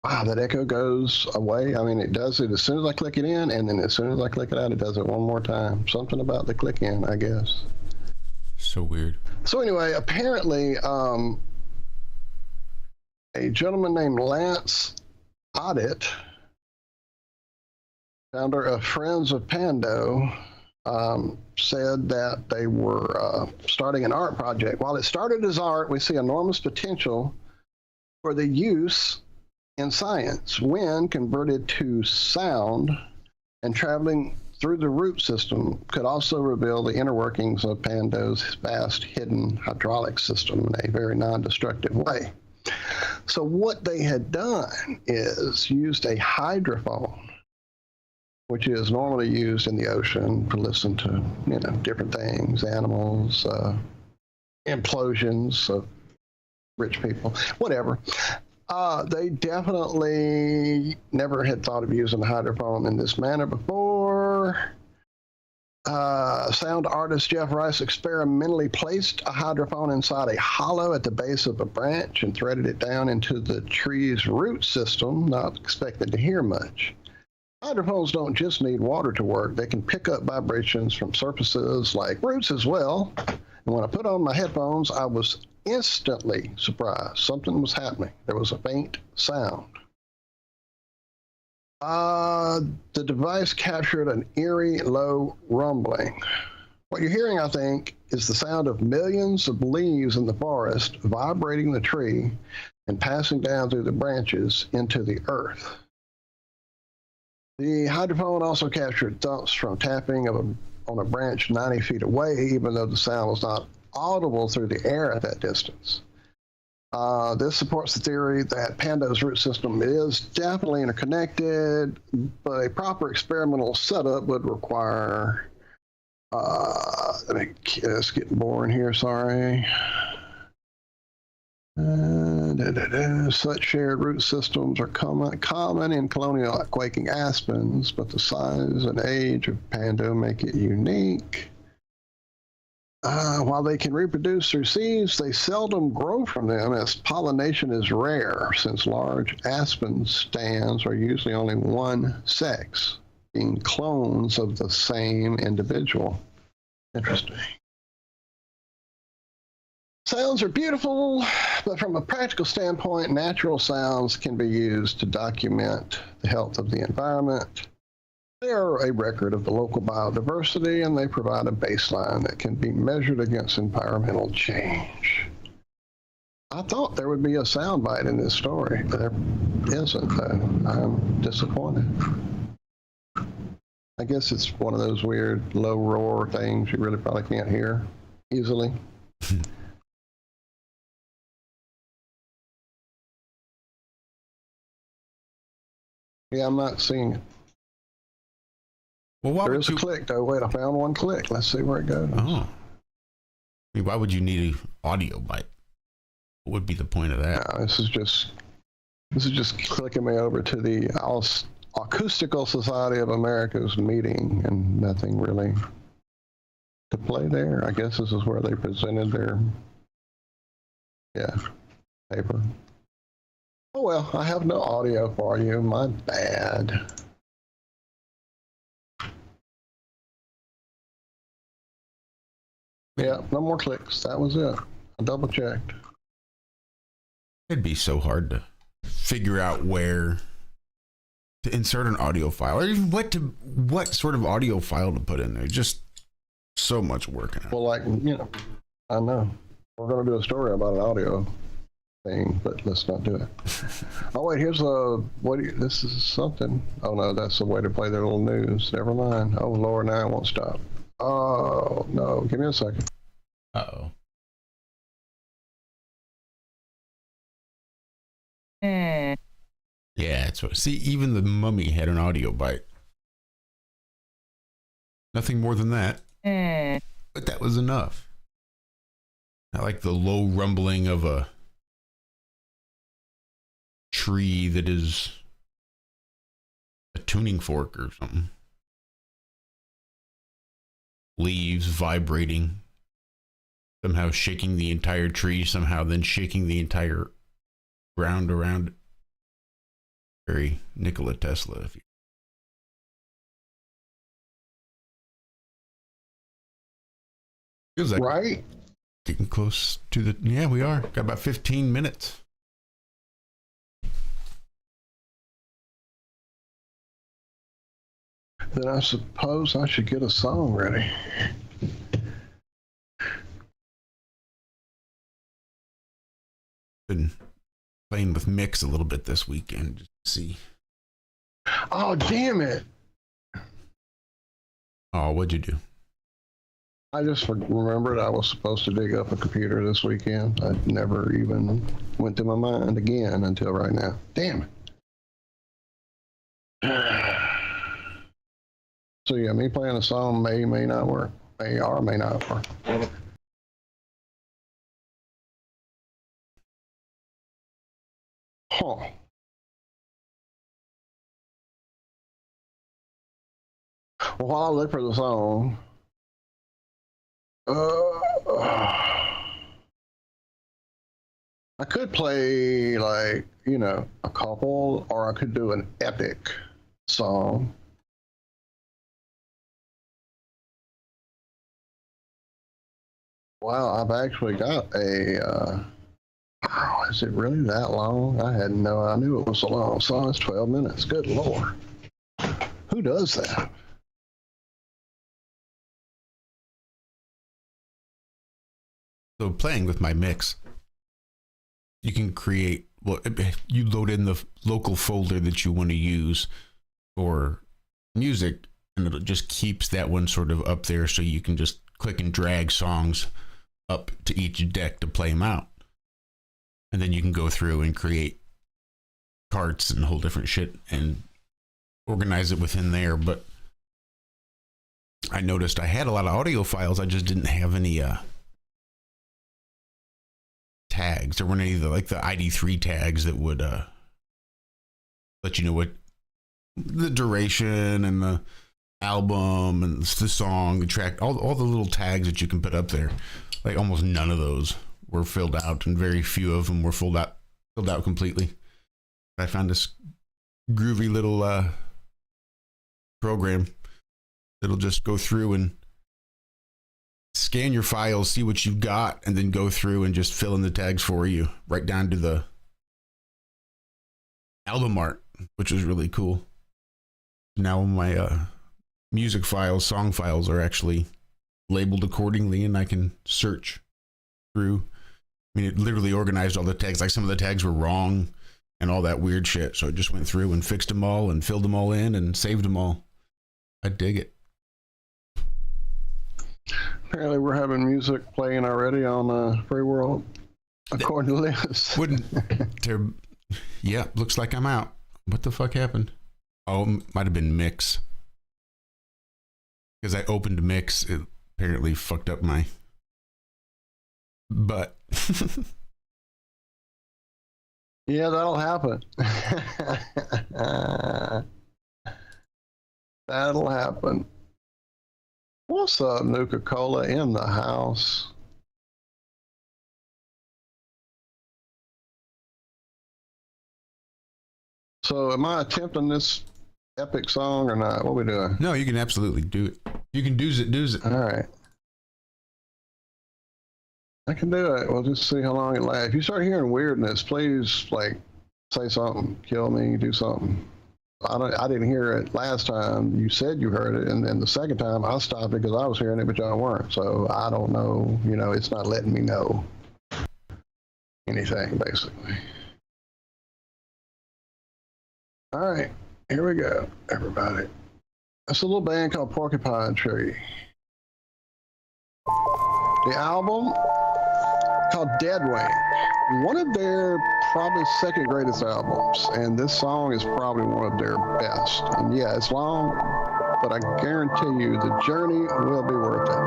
[SPEAKER 7] Wow, that echo goes away. I mean, it does it as soon as I click it in, and then as soon as I click it out, it does it one more time. Something about the click in, I guess.
[SPEAKER 6] So weird.
[SPEAKER 7] So anyway, apparently, a gentleman named Lance Audit, founder of Friends of Pando, said that they were starting an art project. While it started as art, we see enormous potential for the use in science when converted to sound and traveling through the root system could also reveal the inner workings of Pando's vast hidden hydraulic system in a very non-destructive way. So what they had done is used a hydrophone, which is normally used in the ocean to listen to, different things, animals, implosions of rich people, whatever. They definitely never had thought of using a hydrophone in this manner before. Sound artist Jeff Rice experimentally placed a hydrophone inside a hollow at the base of a branch and threaded it down into the tree's root system, not expecting to hear much. Hydrophones don't just need water to work. They can pick up vibrations from surfaces like roots as well. And when I put on my headphones, I was instantly surprised. Something was happening. There was a faint sound. The device captured an eerie, low rumbling. What you're hearing, I think, is the sound of millions of leaves in the forest vibrating the tree and passing down through the branches into the earth. The hydrophone also captured thumps from tapping on a branch 90 feet away, even though the sound was not audible through the air at that distance. This supports the theory that Pando's root system is definitely interconnected, but a proper experimental setup would require, it's getting boring here, sorry. Such shared root systems are common in colonial quaking aspens, but the size and age of Pando make it unique. While they can reproduce through seeds, they seldom grow from them, as pollination is rare, since large aspen stands are usually only one sex, being clones of the same individual. Interesting. Sounds are beautiful, but from a practical standpoint, natural sounds can be used to document the health of the environment. They are a record of the local biodiversity, and they provide a baseline that can be measured against environmental change. I thought there would be a soundbite in this story, but there isn't, though. I'm disappointed. I guess it's one of those weird low roar things you really probably can't hear easily. Yeah, I'm not seeing it.
[SPEAKER 6] Well, why
[SPEAKER 7] there
[SPEAKER 6] would
[SPEAKER 7] is a click, though. Wait, I found one click. Let's see where it goes.
[SPEAKER 6] Oh. I mean, why would you need an audio bite? What would be the point of that?
[SPEAKER 7] No, this is just clicking me over to the Acoustical Society of America's meeting, and nothing really to play there. I guess this is where they presented their, paper. Oh well, I have no audio for you. My bad. Yeah, no more clicks. That was it. I double checked.
[SPEAKER 6] It'd be so hard to figure out where to insert an audio file, or even what sort of audio file to put in there. Just so much work in it.
[SPEAKER 7] Well, I know. We're going to do a story about an audio thing, but let's not do it. Oh wait, here's this is something. Oh no, that's the way to play their little news. Never mind. Oh Lord, now it won't stop. Oh no, give me a second.
[SPEAKER 6] Uh-oh. Yeah, it's what. See, even the mummy had an audio bite. Nothing more than that. But that was enough. I like the low rumbling of a tree that is a tuning fork or something. Leaves vibrating, somehow shaking the entire tree, somehow then shaking the entire ground around it. Very Nikola Tesla, if you. Feels like
[SPEAKER 7] right?
[SPEAKER 6] Getting close to the. Yeah, we are. Got about 15 minutes.
[SPEAKER 7] Then I suppose I should get a song ready.
[SPEAKER 6] Been playing with Mix a little bit this weekend. Just to see.
[SPEAKER 7] Oh, damn it.
[SPEAKER 6] Oh, what'd you do?
[SPEAKER 7] I just remembered I was supposed to dig up a computer this weekend. I never even went to my mind again until right now. Damn it. So yeah, me playing a song may not work. May or may not work. Huh. Well, while I look for the song, I could play like, you know, a couple, or I could do an epic song. Wow, I've actually got a, wow, is it really that long? I knew it was a long song. It's 12 minutes. Good Lord. Who does that?
[SPEAKER 6] So playing with my mix, you can create, well, you load in the local folder that you want to use for music, and it just keeps that one sort of up there, so you can just click and drag songs up to each deck to play them out. And then you can go through and create carts and whole different shit and organize it within there. But I noticed I had a lot of audio files. I just didn't have any tags. There weren't any of the, like, the ID3 tags that would let you know what the duration and the album and the song, the track, all the little tags that you can put up there. Like, almost none of those were filled out, and very few of them were filled out completely. I found this groovy little program that'll just go through and scan your files, see what you've got, and then go through and just fill in the tags for you, right down to the album art, which is really cool. Now my music files, song files are actually labeled accordingly, and I can search through. I mean, it literally organized all the tags. Like, some of the tags were wrong and all that weird shit, so it just went through and fixed them all and filled them all in and saved them all. I dig it.
[SPEAKER 7] Apparently we're having music playing already on Free World, according to this.
[SPEAKER 6] Yeah, looks like I'm out. What the fuck happened? Oh, it might have been Mix. Because I opened Mix, it apparently fucked up my butt.
[SPEAKER 7] Yeah, that'll happen. That'll happen. What's up, Nuka-Cola in the house? So am I attempting this epic song or not? What are we doing?
[SPEAKER 6] No, you can absolutely do it. You can do it.
[SPEAKER 7] All right. I can do it. We'll just see how long it lasts. If you start hearing weirdness, please, like, say something, kill me, do something. I didn't hear it last time. You said you heard it, and then the second time I stopped it because I was hearing it, but y'all weren't. So I don't know. You know, it's not letting me know anything, basically. All right, here we go, everybody. That's a little band called Porcupine Tree. The album called Dead Wing. One of their probably second greatest albums, and this song is probably one of their best. And yeah, it's long, but I guarantee you the journey will be worth it.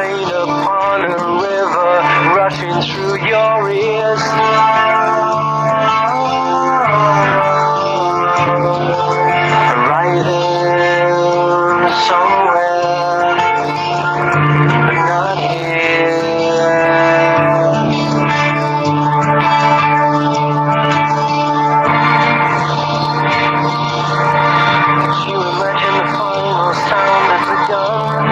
[SPEAKER 8] rain upon a river rushing through your ears. Riding somewhere, but not here. You imagine the final sound of the gun.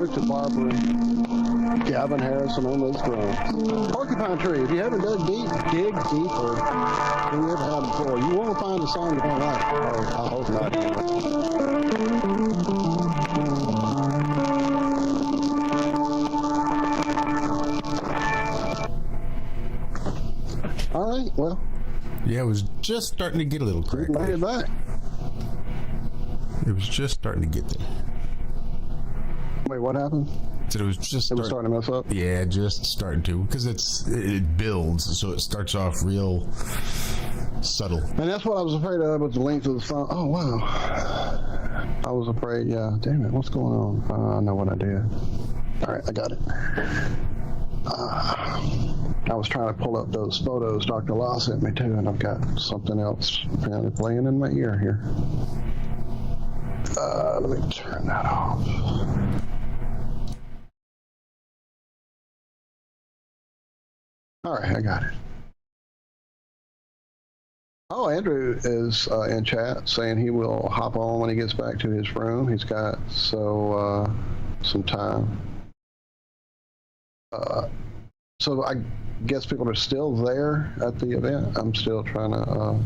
[SPEAKER 7] to Barbara, Gavin Harrison on those drums. Porcupine Tree, if you haven't dug deep, dig deeper than you ever have before. You won't find a song you don't like. Oh, I hope not. All right, well.
[SPEAKER 6] Yeah, it was just starting to get a little crackly.
[SPEAKER 7] Made it back.
[SPEAKER 6] It was just starting to get there.
[SPEAKER 7] Wait, what happened?
[SPEAKER 6] So it was just
[SPEAKER 7] It was starting to mess up?
[SPEAKER 6] Yeah, just starting to, because it builds, so it starts off real subtle.
[SPEAKER 7] And that's what I was afraid of with the length of the song. Oh, wow. I was afraid, yeah. Damn it, what's going on? I know what I did. All right, I got it. I was trying to pull up those photos Dr. Law sent me too, and I've got something else apparently playing in my ear here. Let me turn that off. All right, I got it. Oh, Andrew is in chat saying he will hop on when he gets back to his room. He's got some time. So I guess people are still there at the event. I'm still trying to.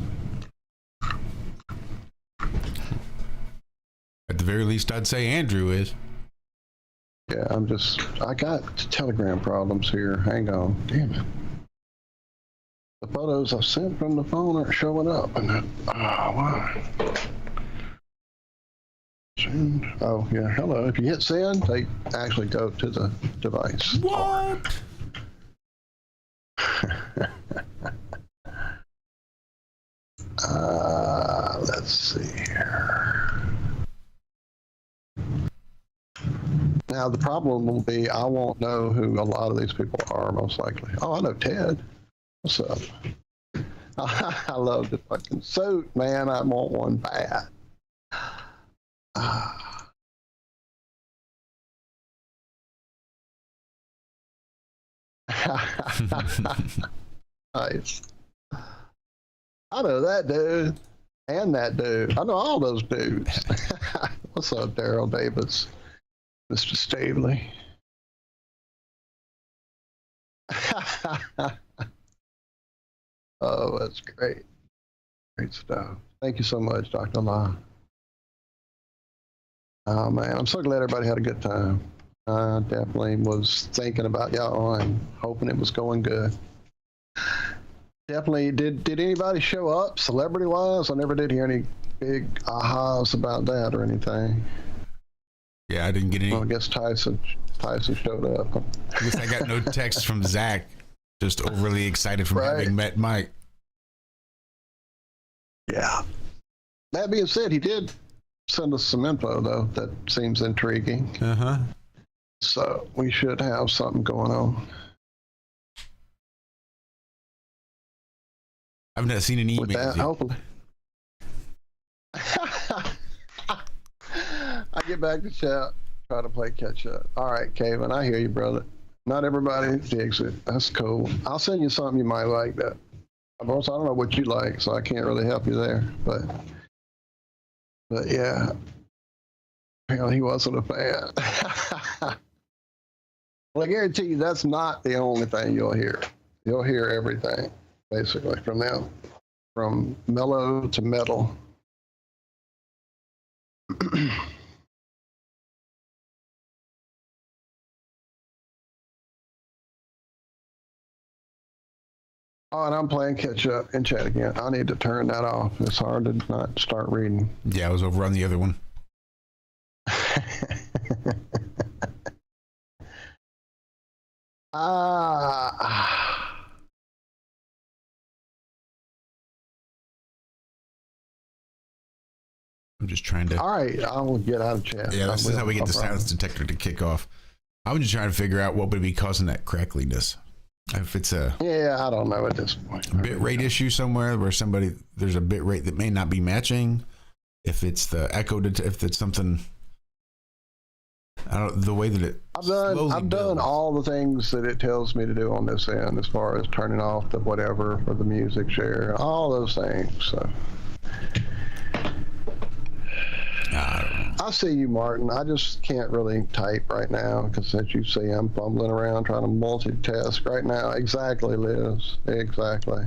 [SPEAKER 6] At the very least, I'd say Andrew is.
[SPEAKER 7] Yeah, I got Telegram problems here. Hang on. Damn it. The photos I sent from the phone aren't showing up. Why? Send. Oh, yeah. Hello. If you hit send, they actually go to the device.
[SPEAKER 6] What?
[SPEAKER 7] Let's see here. Now, the problem will be I won't know who a lot of these people are, most likely. Oh, I know Ted. What's up? I love the fucking suit, man. I want one bad. Nice. I know that dude and that dude. I know all those dudes. What's up, Daryl Davis? Mr. Stavely. Oh, that's great. Great stuff. Thank you so much, Dr. La. Oh, man. I'm so glad everybody had a good time. I definitely was thinking about y'all and hoping it was going good. Definitely. Did anybody show up celebrity-wise? I never did hear any big ahas about that or anything.
[SPEAKER 6] Yeah, I didn't get any.
[SPEAKER 7] Well, I guess Tyson showed up.
[SPEAKER 6] I guess I got no text from Zack. Just overly excited from having met Mike.
[SPEAKER 7] Yeah. That being said, he did send us some info, though, that seems intriguing.
[SPEAKER 6] Uh-huh.
[SPEAKER 7] So we should have something going on.
[SPEAKER 6] I've not seen an email.
[SPEAKER 7] With that, hopefully. I get back to chat, try to play catch up. All right, Kevin, I hear you, brother. Not everybody digs it. That's cool. I'll send you something you might like. That. Of course, I don't know what you like, so I can't really help you there. But yeah, apparently he wasn't a fan. Well, I guarantee you that's not the only thing you'll hear. You'll hear everything, basically, from them, from mellow to metal. Oh, and I'm playing catch up in chat again. I need to turn that off. It's hard to not start reading.
[SPEAKER 6] Yeah, I was over on the other one. I'm just trying to.
[SPEAKER 7] All right, I will get out of chat.
[SPEAKER 6] Yeah, this is how we get the silence detector to kick off. I'm just trying to figure out what would be causing that crackliness. If it's a
[SPEAKER 7] I don't know at this point.
[SPEAKER 6] Bit rate issue somewhere where there's a bit rate that may not be matching. If it's the echo, if it's something, I don't the way that it.
[SPEAKER 7] I've done all the things that it tells me to do on this end, as far as turning off the whatever for the music share, all those things. So
[SPEAKER 6] I don't know.
[SPEAKER 7] I see you, Martin. I just can't really type right now because, as you see, I'm fumbling around trying to multitask right now. Exactly, Liz. Exactly.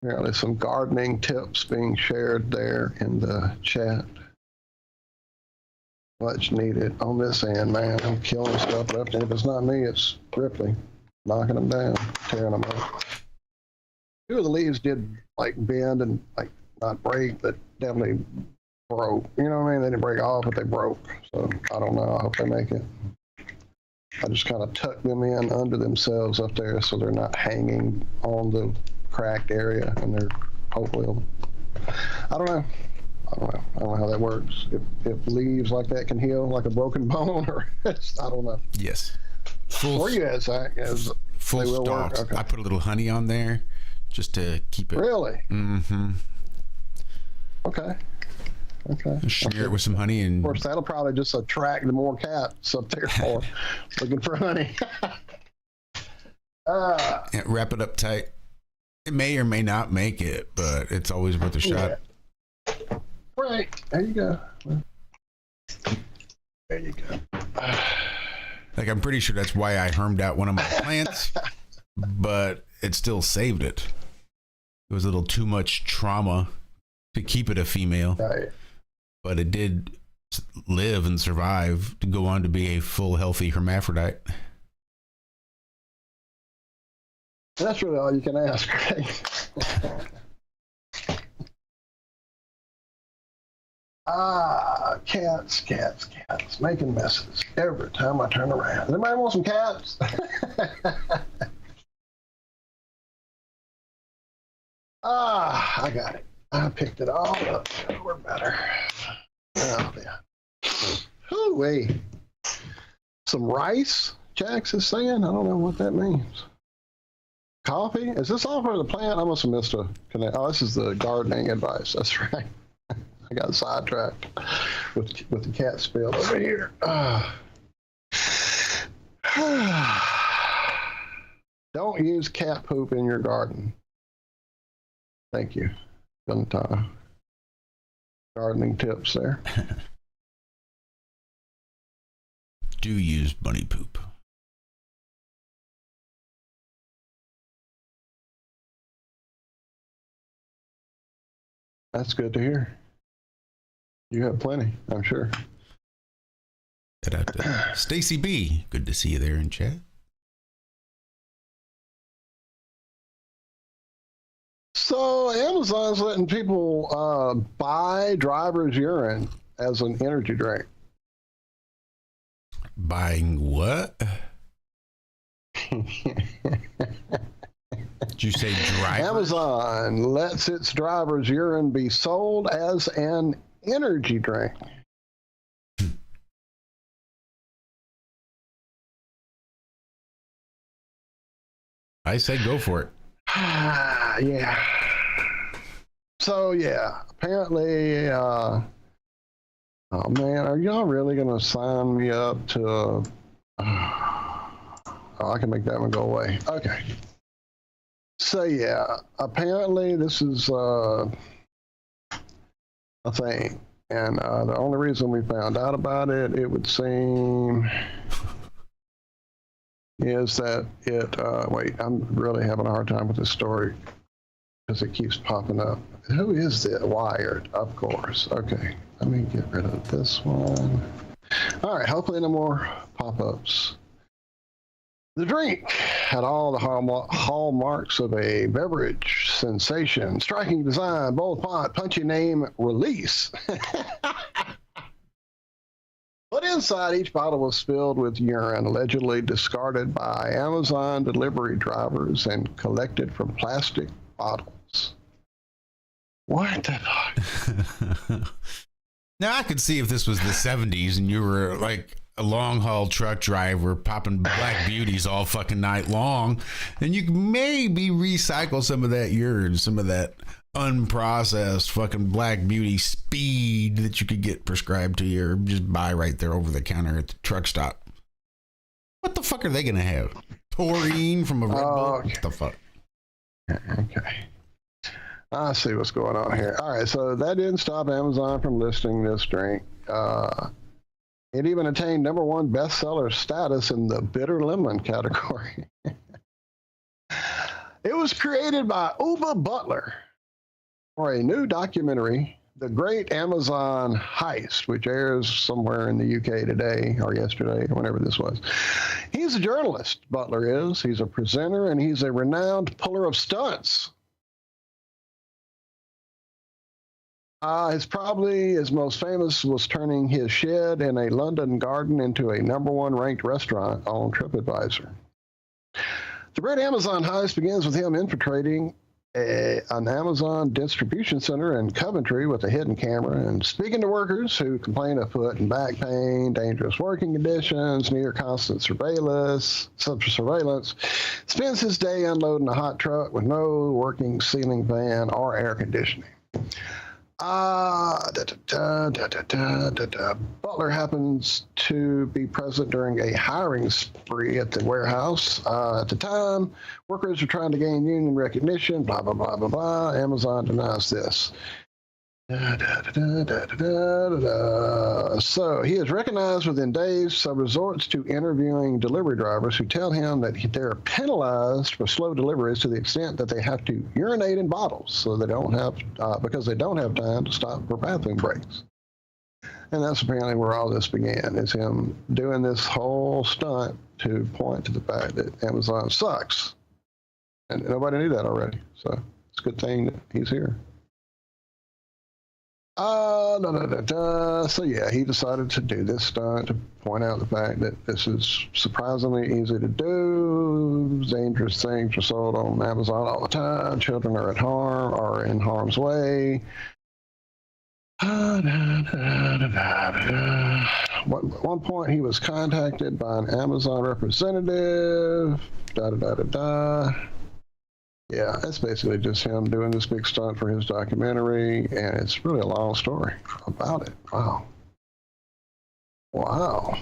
[SPEAKER 7] Apparently, some gardening tips being shared there in the chat. Much needed on this end, man. I'm killing stuff left, and if it's not me, it's Ripley knocking them down, tearing them up. Two of the leaves did like bend and like not break, but definitely broke. You know what I mean? They didn't break off, but they broke. So I don't know. I hope they make it. I just kind of tuck them in under themselves up there so they're not hanging on the cracked area, and they're hopefully. I don't know. I don't know how that works. If leaves like that can heal like a broken bone, or I don't know.
[SPEAKER 6] Yes.
[SPEAKER 7] Where you at, Zack?
[SPEAKER 6] Full stalks. Okay. I put a little honey on there just to keep it.
[SPEAKER 7] Really?
[SPEAKER 6] Mm-hmm.
[SPEAKER 7] Okay.
[SPEAKER 6] Smear it with some honey, and
[SPEAKER 7] of course that'll probably just attract more cats up there for looking for honey.
[SPEAKER 6] Wrap it up tight. It may or may not make it, but it's always worth a shot.
[SPEAKER 7] Right. There you go. There you go.
[SPEAKER 6] Like, I'm pretty sure that's why I hermed out one of my plants, but it still saved it. It was a little too much trauma to keep it a female,
[SPEAKER 7] right.
[SPEAKER 6] But it did live and survive to go on to be a full, healthy hermaphrodite.
[SPEAKER 7] That's really all you can ask, right? Cats, making messes every time I turn around. Does anybody want some cats? I got it. I picked it all up. We're better. Oh, yeah. Hoo-wee. Some rice, Jax is saying. I don't know what that means. Coffee? Is this all for the plant? I must have missed a connect. Oh, this is the gardening advice. That's right. I got sidetracked with the cat spill over here. Don't use cat poop in your garden. Thank you. Gardening tips there.
[SPEAKER 6] Do use bunny poop.
[SPEAKER 7] That's good to hear. You have plenty, I'm sure.
[SPEAKER 6] Stacy B, good to see you there in chat.
[SPEAKER 7] So Amazon's letting people buy driver's urine as an energy drink.
[SPEAKER 6] Buying what? Did you say driver?
[SPEAKER 7] Amazon lets its driver's urine be sold as an energy drink.
[SPEAKER 6] I said go for it.
[SPEAKER 7] Yeah. So yeah, apparently, oh man, are y'all really gonna sign me up to? Oh, I can make that one go away. Okay. So yeah, apparently this is a thing, and the only reason we found out about it, it would seem, is that it. Wait, I'm really having a hard time with this story because it keeps popping up. Who is it? Wired, of course. Okay, let me get rid of this one. All right, hopefully no more pop-ups. The drink had all the hallmarks of a beverage sensation: striking design, bold font, punchy name, release. But inside, each bottle was filled with urine allegedly discarded by Amazon delivery drivers and collected from plastic bottles. What the fuck?
[SPEAKER 6] Now, I could see if this was the 70s and you were like a long haul truck driver popping black beauties all fucking night long, and you could maybe recycle some of that urine, some of that unprocessed fucking black beauty speed that you could get prescribed to you or just buy right there over the counter at the truck stop. What the fuck are they gonna have? Taurine from a Red Bull? What the fuck?
[SPEAKER 7] Okay. I see what's going on here. All right, so that didn't stop Amazon from listing this drink. It even attained #1 bestseller status in the bitter lemon category. It was created by Uva Butler for a new documentary, The Great Amazon Heist, which airs somewhere in the UK today or yesterday, or whenever this was. He's a journalist, Butler is. He's a presenter, and he's a renowned puller of stunts. His most famous was turning his shed in a London garden into a #1 ranked restaurant on TripAdvisor. The Great Amazon Heist begins with him infiltrating an Amazon distribution center in Coventry with a hidden camera and speaking to workers who complain of foot and back pain, dangerous working conditions, near constant surveillance, spends his day unloading a hot truck with no working ceiling fan or air conditioning. Butler happens to be present during a hiring spree at the warehouse. At the time, workers are trying to gain union recognition, blah, blah, blah, blah, blah. Amazon denies this. So he is recognized within days, so resorts to interviewing delivery drivers who tell him that they're penalized for slow deliveries to the extent that they have to urinate in bottles, so they don't have because they don't have time to stop for bathroom breaks. And that's apparently where all this began, is him doing this whole stunt to point to the fact that Amazon sucks. And nobody knew that already, so it's a good thing that he's here. So yeah, he decided to do this stunt to point out the fact that this is surprisingly easy to do. Dangerous things are sold on Amazon all the time. Children are in harm's way. At one point, he was contacted by an Amazon representative. Yeah, that's basically just him doing this big stunt for his documentary, and it's really a long story about it. Wow.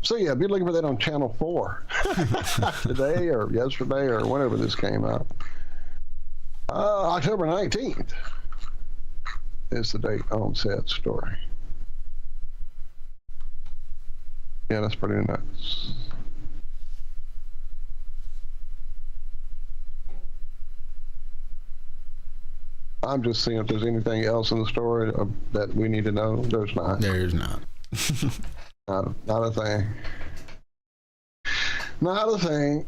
[SPEAKER 7] So yeah, be looking for that on Channel 4 today or yesterday or whenever this came out. October 19th is the date on said story. Yeah, that's pretty nuts. I'm just seeing if there's anything else in the story that we need to know. There's not.
[SPEAKER 6] There's not.
[SPEAKER 7] Not a thing. Not a thing.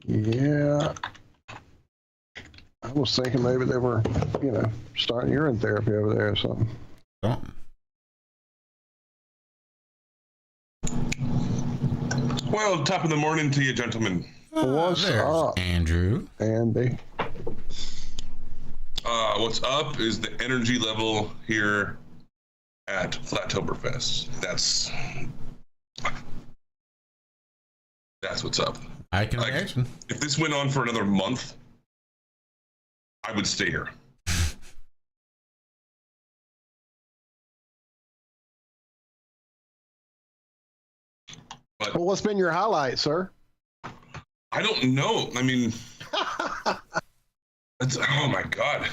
[SPEAKER 7] Yeah. I was thinking maybe they were, starting urine therapy over there or something.
[SPEAKER 6] Oh.
[SPEAKER 9] Well, top of the morning to you, gentlemen.
[SPEAKER 7] What's up,
[SPEAKER 6] Andrew?
[SPEAKER 7] Andy.
[SPEAKER 9] What's up is the energy level here at Flattoberfest. That's what's up.
[SPEAKER 6] I can imagine.
[SPEAKER 9] If this went on for another month, I would stay here. But
[SPEAKER 7] Well, what's been your highlight, sir?
[SPEAKER 9] I don't know. I mean, oh my God.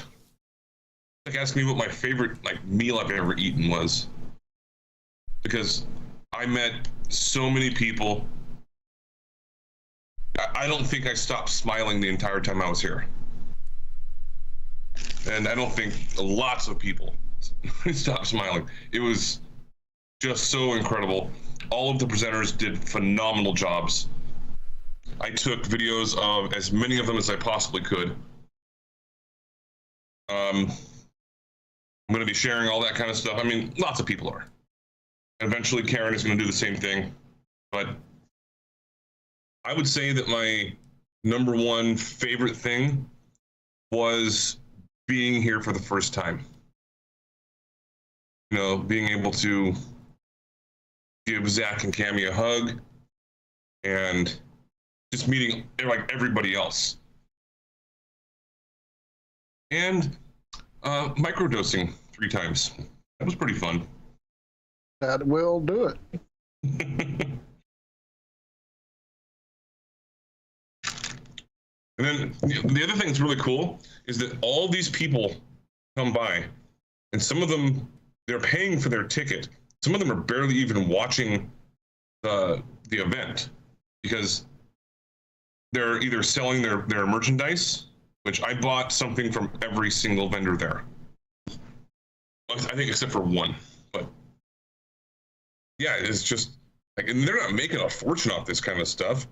[SPEAKER 9] Like asking me what my favorite meal I've ever eaten was. Because I met so many people. I don't think I stopped smiling the entire time I was here. And I don't think lots of people stopped smiling. It was just so incredible. All of the presenters did phenomenal jobs. I took videos of as many of them as I possibly could. I'm going to be sharing all that kind of stuff. I mean, lots of people are. Eventually, Karen is going to do the same thing. But I would say that my #1 favorite thing was being here for the first time. Being able to give Zack and Cami a hug and just meeting everybody else. And microdosing 3 times. That was pretty fun.
[SPEAKER 7] That will do it.
[SPEAKER 9] And then the other thing that's really cool is that all these people come by, and some of them, they're paying for their ticket. Some of them are barely even watching the event because they're either selling their merchandise, which I bought something from every single vendor there. I think except for one, but yeah, it's just like, and they're not making a fortune off this kind of stuff,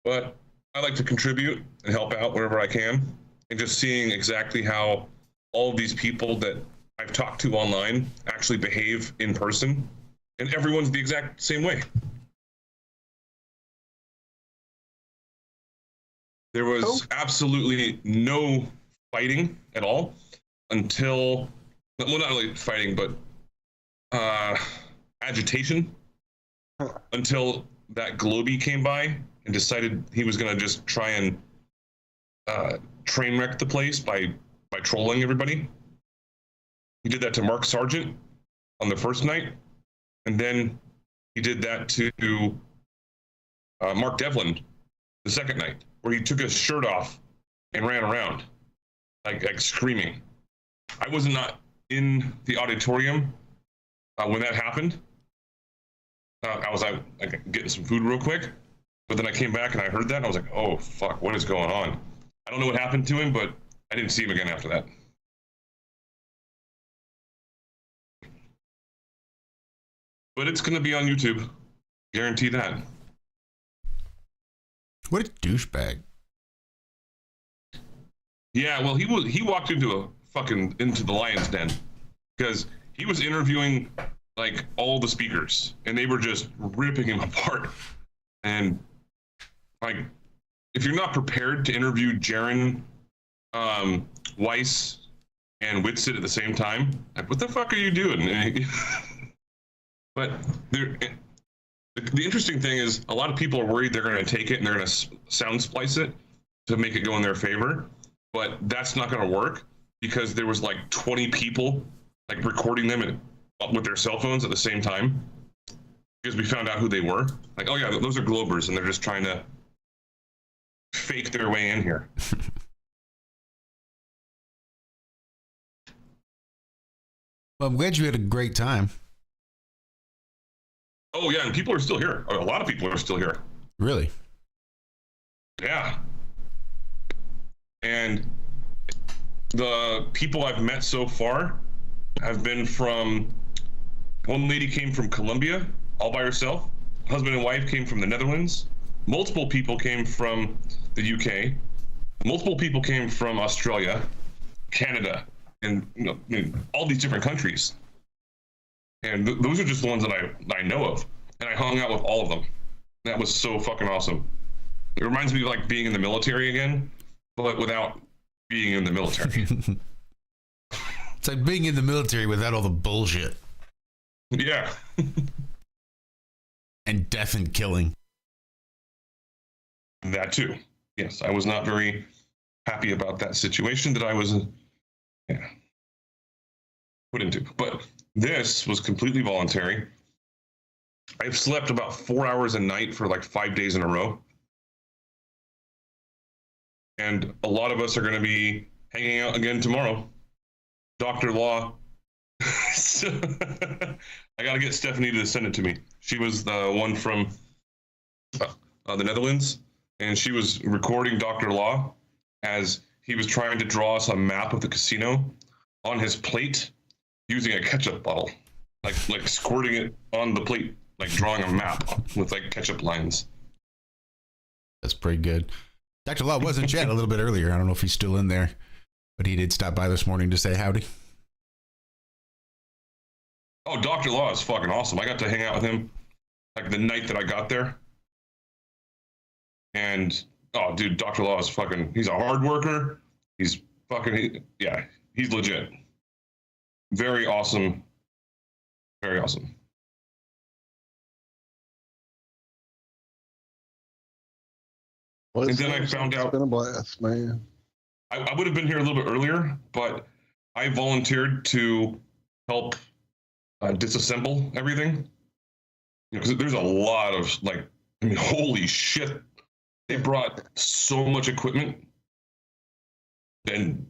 [SPEAKER 9] but I like to contribute and help out wherever I can, and just seeing exactly how all of these people that I've talked to online actually behave in person, and everyone's the exact same way. There was absolutely no fighting at all until, well, not really fighting, but agitation until that Globey came by and decided he was going to just try and train wreck the place by trolling everybody. He did that to Mark Sargent on the first night, and then he did that to Mark Devlin the second night, where he took his shirt off and ran around like screaming. I was not in the auditorium when that happened. I was out getting some food real quick, but then I came back and I heard that and I was like, oh fuck, what is going on? I don't know what happened to him, but I didn't see him again after that. But it's gonna be on YouTube, guarantee that.
[SPEAKER 6] What a douchebag.
[SPEAKER 9] Yeah, well, he walked into the lion's den because he was interviewing like all the speakers and they were just ripping him apart. And like, if you're not prepared to interview Jaron, Weiss, and Whitsitt at the same time, like, what the fuck are you doing? But the interesting thing is a lot of people are worried they're going to take it and they're going to sound splice it to make it go in their favor. But that's not going to work because there was like 20 people like recording them with their cell phones at the same time, because we found out who they were. Like, oh yeah, those are Globers and they're just trying to fake their way in here.
[SPEAKER 6] Well, I'm glad you had a great time.
[SPEAKER 9] Oh yeah, and people are still here. A lot of people are still here.
[SPEAKER 6] Really?
[SPEAKER 9] Yeah. And the people I've met so far have been from, one lady came from Colombia all by herself. Husband and wife came from the Netherlands. Multiple people came from the UK. Multiple people came from Australia, Canada, and all these different countries. And those are just the ones that I know of. And I hung out with all of them. That was so fucking awesome. It reminds me of like being in the military again, but without being in the military.
[SPEAKER 6] It's like being in the military without all the bullshit.
[SPEAKER 9] Yeah.
[SPEAKER 6] And death and killing.
[SPEAKER 9] That too. Yes, I was not very happy about that situation that I was put into. But this was completely voluntary. I've slept about 4 hours a night for like 5 days in a row. And a lot of us are going to be hanging out again tomorrow. Dr. Law. I got to get Stephanie to send it to me. She was the one from the Netherlands, and she was recording Dr. Law as he was trying to draw us a map of the casino on his plate using a ketchup bottle, like squirting it on the plate, like drawing a map with like ketchup lines.
[SPEAKER 6] That's pretty good. Dr. Law was in chat a little bit earlier. I don't know if he's still in there, but he did stop by this morning to say howdy.
[SPEAKER 9] Oh, Dr. Law is fucking awesome. I got to hang out with him like the night that I got there. And, oh, dude, Dr. Law is fucking, he's a hard worker. He's fucking, yeah, he's legit. Very awesome. Very awesome.
[SPEAKER 7] Well,
[SPEAKER 9] and then I found out.
[SPEAKER 7] It's been a blast, man.
[SPEAKER 9] I would have been here a little bit earlier, but I volunteered to help disassemble everything. Because there's a lot of, like, I mean, holy shit. They brought so much equipment, and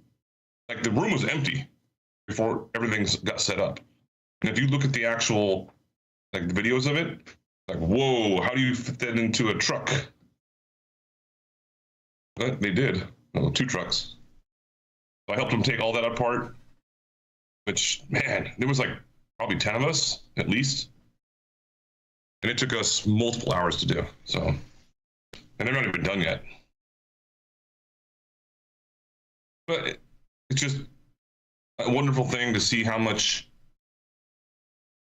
[SPEAKER 9] like the room was empty before everything got set up. And if you look at the actual like the videos of it, like, whoa, how do you fit that into a truck? But they did. Well, 2 trucks. So I helped them take all that apart, which, man, there was like probably 10 of us at least. And it took us multiple hours to do. So, and they're not even done yet. But it's just a wonderful thing to see how much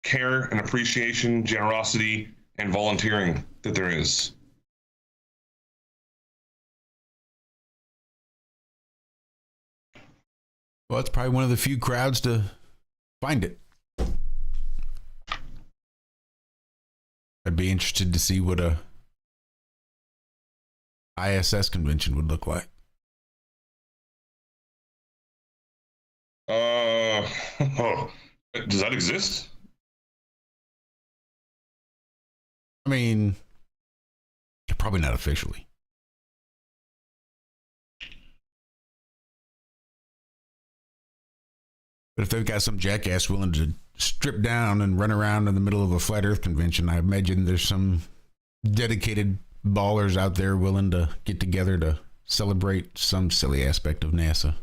[SPEAKER 9] care and appreciation, generosity, and volunteering that there is.
[SPEAKER 6] Well, it's probably one of the few crowds to find it. I'd be interested to see what a ISS convention would look like.
[SPEAKER 9] Does that exist?
[SPEAKER 6] I mean, probably not officially. But if they've got some jackass willing to strip down and run around in the middle of a flat earth convention, I imagine there's some dedicated ballers out there willing to get together to celebrate some silly aspect of NASA.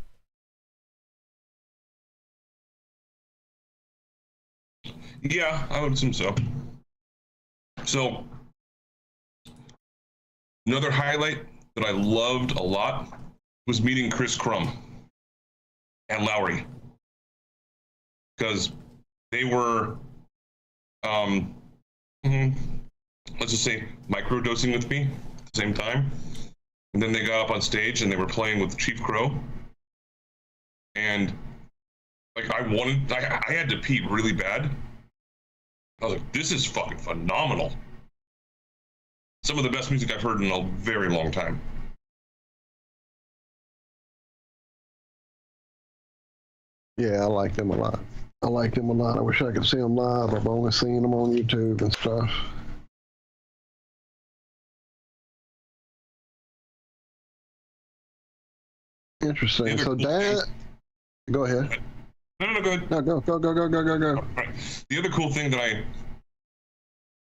[SPEAKER 9] Yeah, I would assume so. So, another highlight that I loved a lot was meeting Chris Crum and Lowry. Because they were, let's just say, microdosing with me at the same time. And then they got up on stage and they were playing with Chief Crow. And like I had to pee really bad. I was like, this is fucking phenomenal. Some of the best music I've heard in a very long time.
[SPEAKER 7] Yeah, I like them a lot. I wish I could see them live. I've only seen them on YouTube and stuff. Interesting. So, Dad, go ahead.
[SPEAKER 9] No, go ahead.
[SPEAKER 7] No, go.
[SPEAKER 9] All right. The other cool thing that I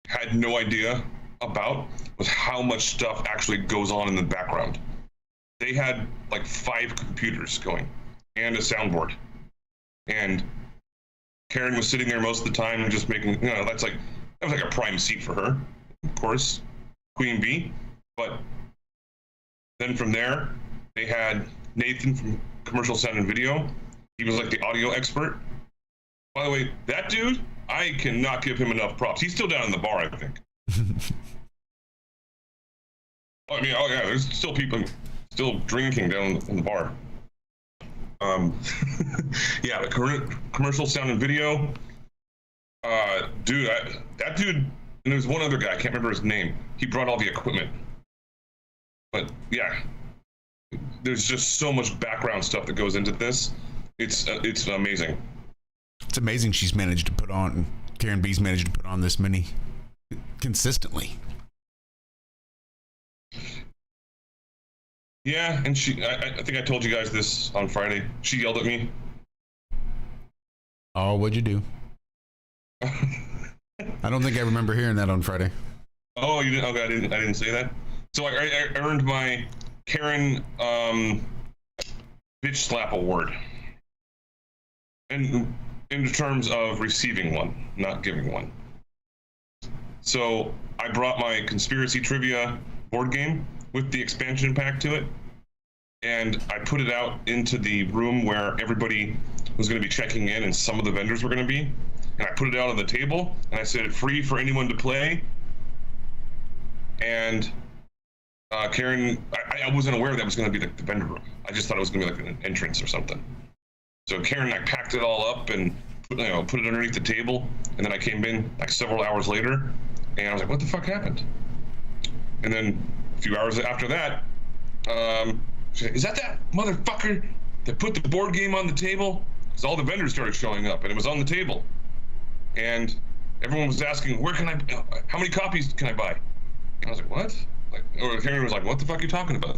[SPEAKER 9] had no idea about was how much stuff actually goes on in the background. They had like 5 computers going and a soundboard. And Karen was sitting there most of the time and just making, that was like a prime seat for her, of course, Queen Bee. But then from there, they had Nathan from Commercial Sound and Video. He was like the audio expert. By the way, that dude, I cannot give him enough props. He's still down in the bar, I think. I mean, oh yeah, there's still people still drinking down in the bar. Yeah, the Commercial Sound and Video. Dude, that dude, and there's one other guy, I can't remember his name. He brought all the equipment. But yeah, there's just so much background stuff that goes into this. It's amazing.
[SPEAKER 6] It's amazing she's managed to put on, Karen B's managed to put on this many consistently.
[SPEAKER 9] Yeah, and I think I told you guys this on Friday. She yelled at me.
[SPEAKER 6] Oh, what'd you do? I don't think I remember hearing that on Friday.
[SPEAKER 9] Oh, you didn't? Okay, I didn't say that. So I earned my Karen bitch slap award. And in terms of receiving one, not giving one. So I brought my conspiracy trivia board game with the expansion pack to it, and I put it out into the room where everybody was going to be checking in and some of the vendors were going to be, and I put it out on the table and I said free for anyone to play. And Karen, I wasn't aware that was going to be the vendor room. I just thought it was going to be like an entrance or something. So Karen and I packed it all up and put it underneath the table, and then I came in like several hours later and I was like, what the fuck happened? And then a few hours after that, she said, is that motherfucker that put the board game on the table? Because all the vendors started showing up and it was on the table. And everyone was asking, how many copies can I buy? And I was like, what? or Karen was like, "What the fuck are you talking about?"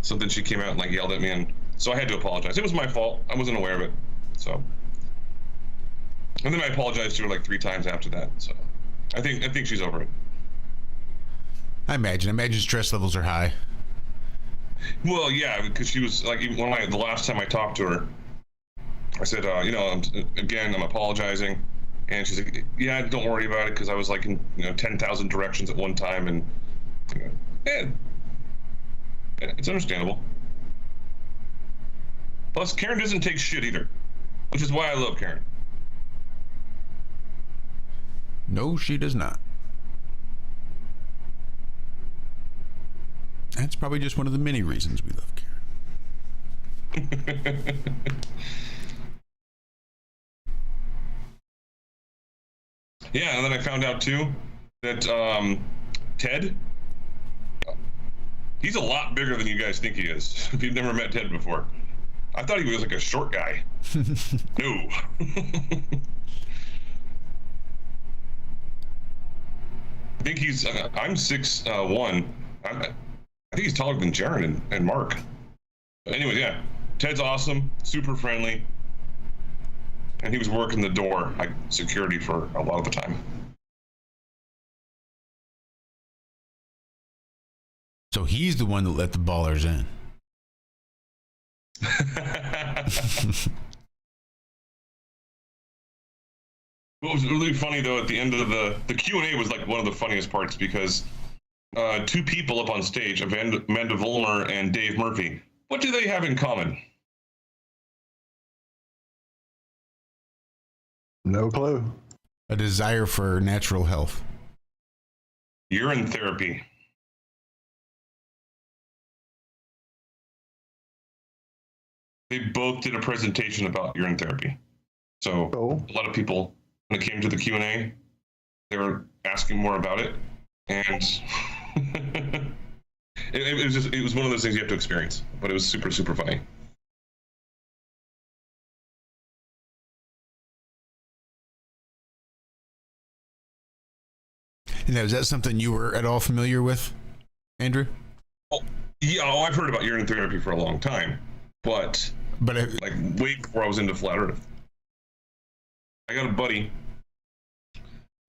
[SPEAKER 9] So then she came out and like yelled at me, and so I had to apologize. It was my fault. I wasn't aware of it. So, and then I apologized to her like 3 times after that. So, I think she's over it.
[SPEAKER 6] I imagine stress levels are high.
[SPEAKER 9] Well, yeah, because she was like, the last time I talked to her, I said, I'm apologizing, and she's like, yeah, don't worry about it, because I was like in 10,000 directions at one time, and yeah, it's understandable. Plus, Karen doesn't take shit either, which is why I love Karen.
[SPEAKER 6] No, she does not. That's probably just one of the many reasons we love Karen.
[SPEAKER 9] Yeah, and then I found out too that Ted, he's a lot bigger than you guys think he is. If you've never met Ted before, I thought he was like a short guy. No. I think he's. I'm 6'1". I think he's taller than Jaron and Mark. But anyway, yeah, Ted's awesome, super friendly, and he was working the door, like security, for a lot of the time.
[SPEAKER 6] So he's the one that let the ballers in.
[SPEAKER 9] What was really funny though, at the end of the Q&A was like one of the funniest parts, because 2 people up on stage, Amanda Vollmer and Dave Murphy, what do they have in common?
[SPEAKER 7] No clue.
[SPEAKER 6] A desire for natural health.
[SPEAKER 9] Urine therapy. They both did a presentation about urine therapy. So a lot of people, when it came to the Q&A, they were asking more about it, and it was one of those things you have to experience, but it was super, super funny.
[SPEAKER 6] Now, is that something you were at all familiar with, Andrew?
[SPEAKER 9] Oh, yeah, I've heard about urine therapy for a long time, but like way before I was into flat Earth. I got a buddy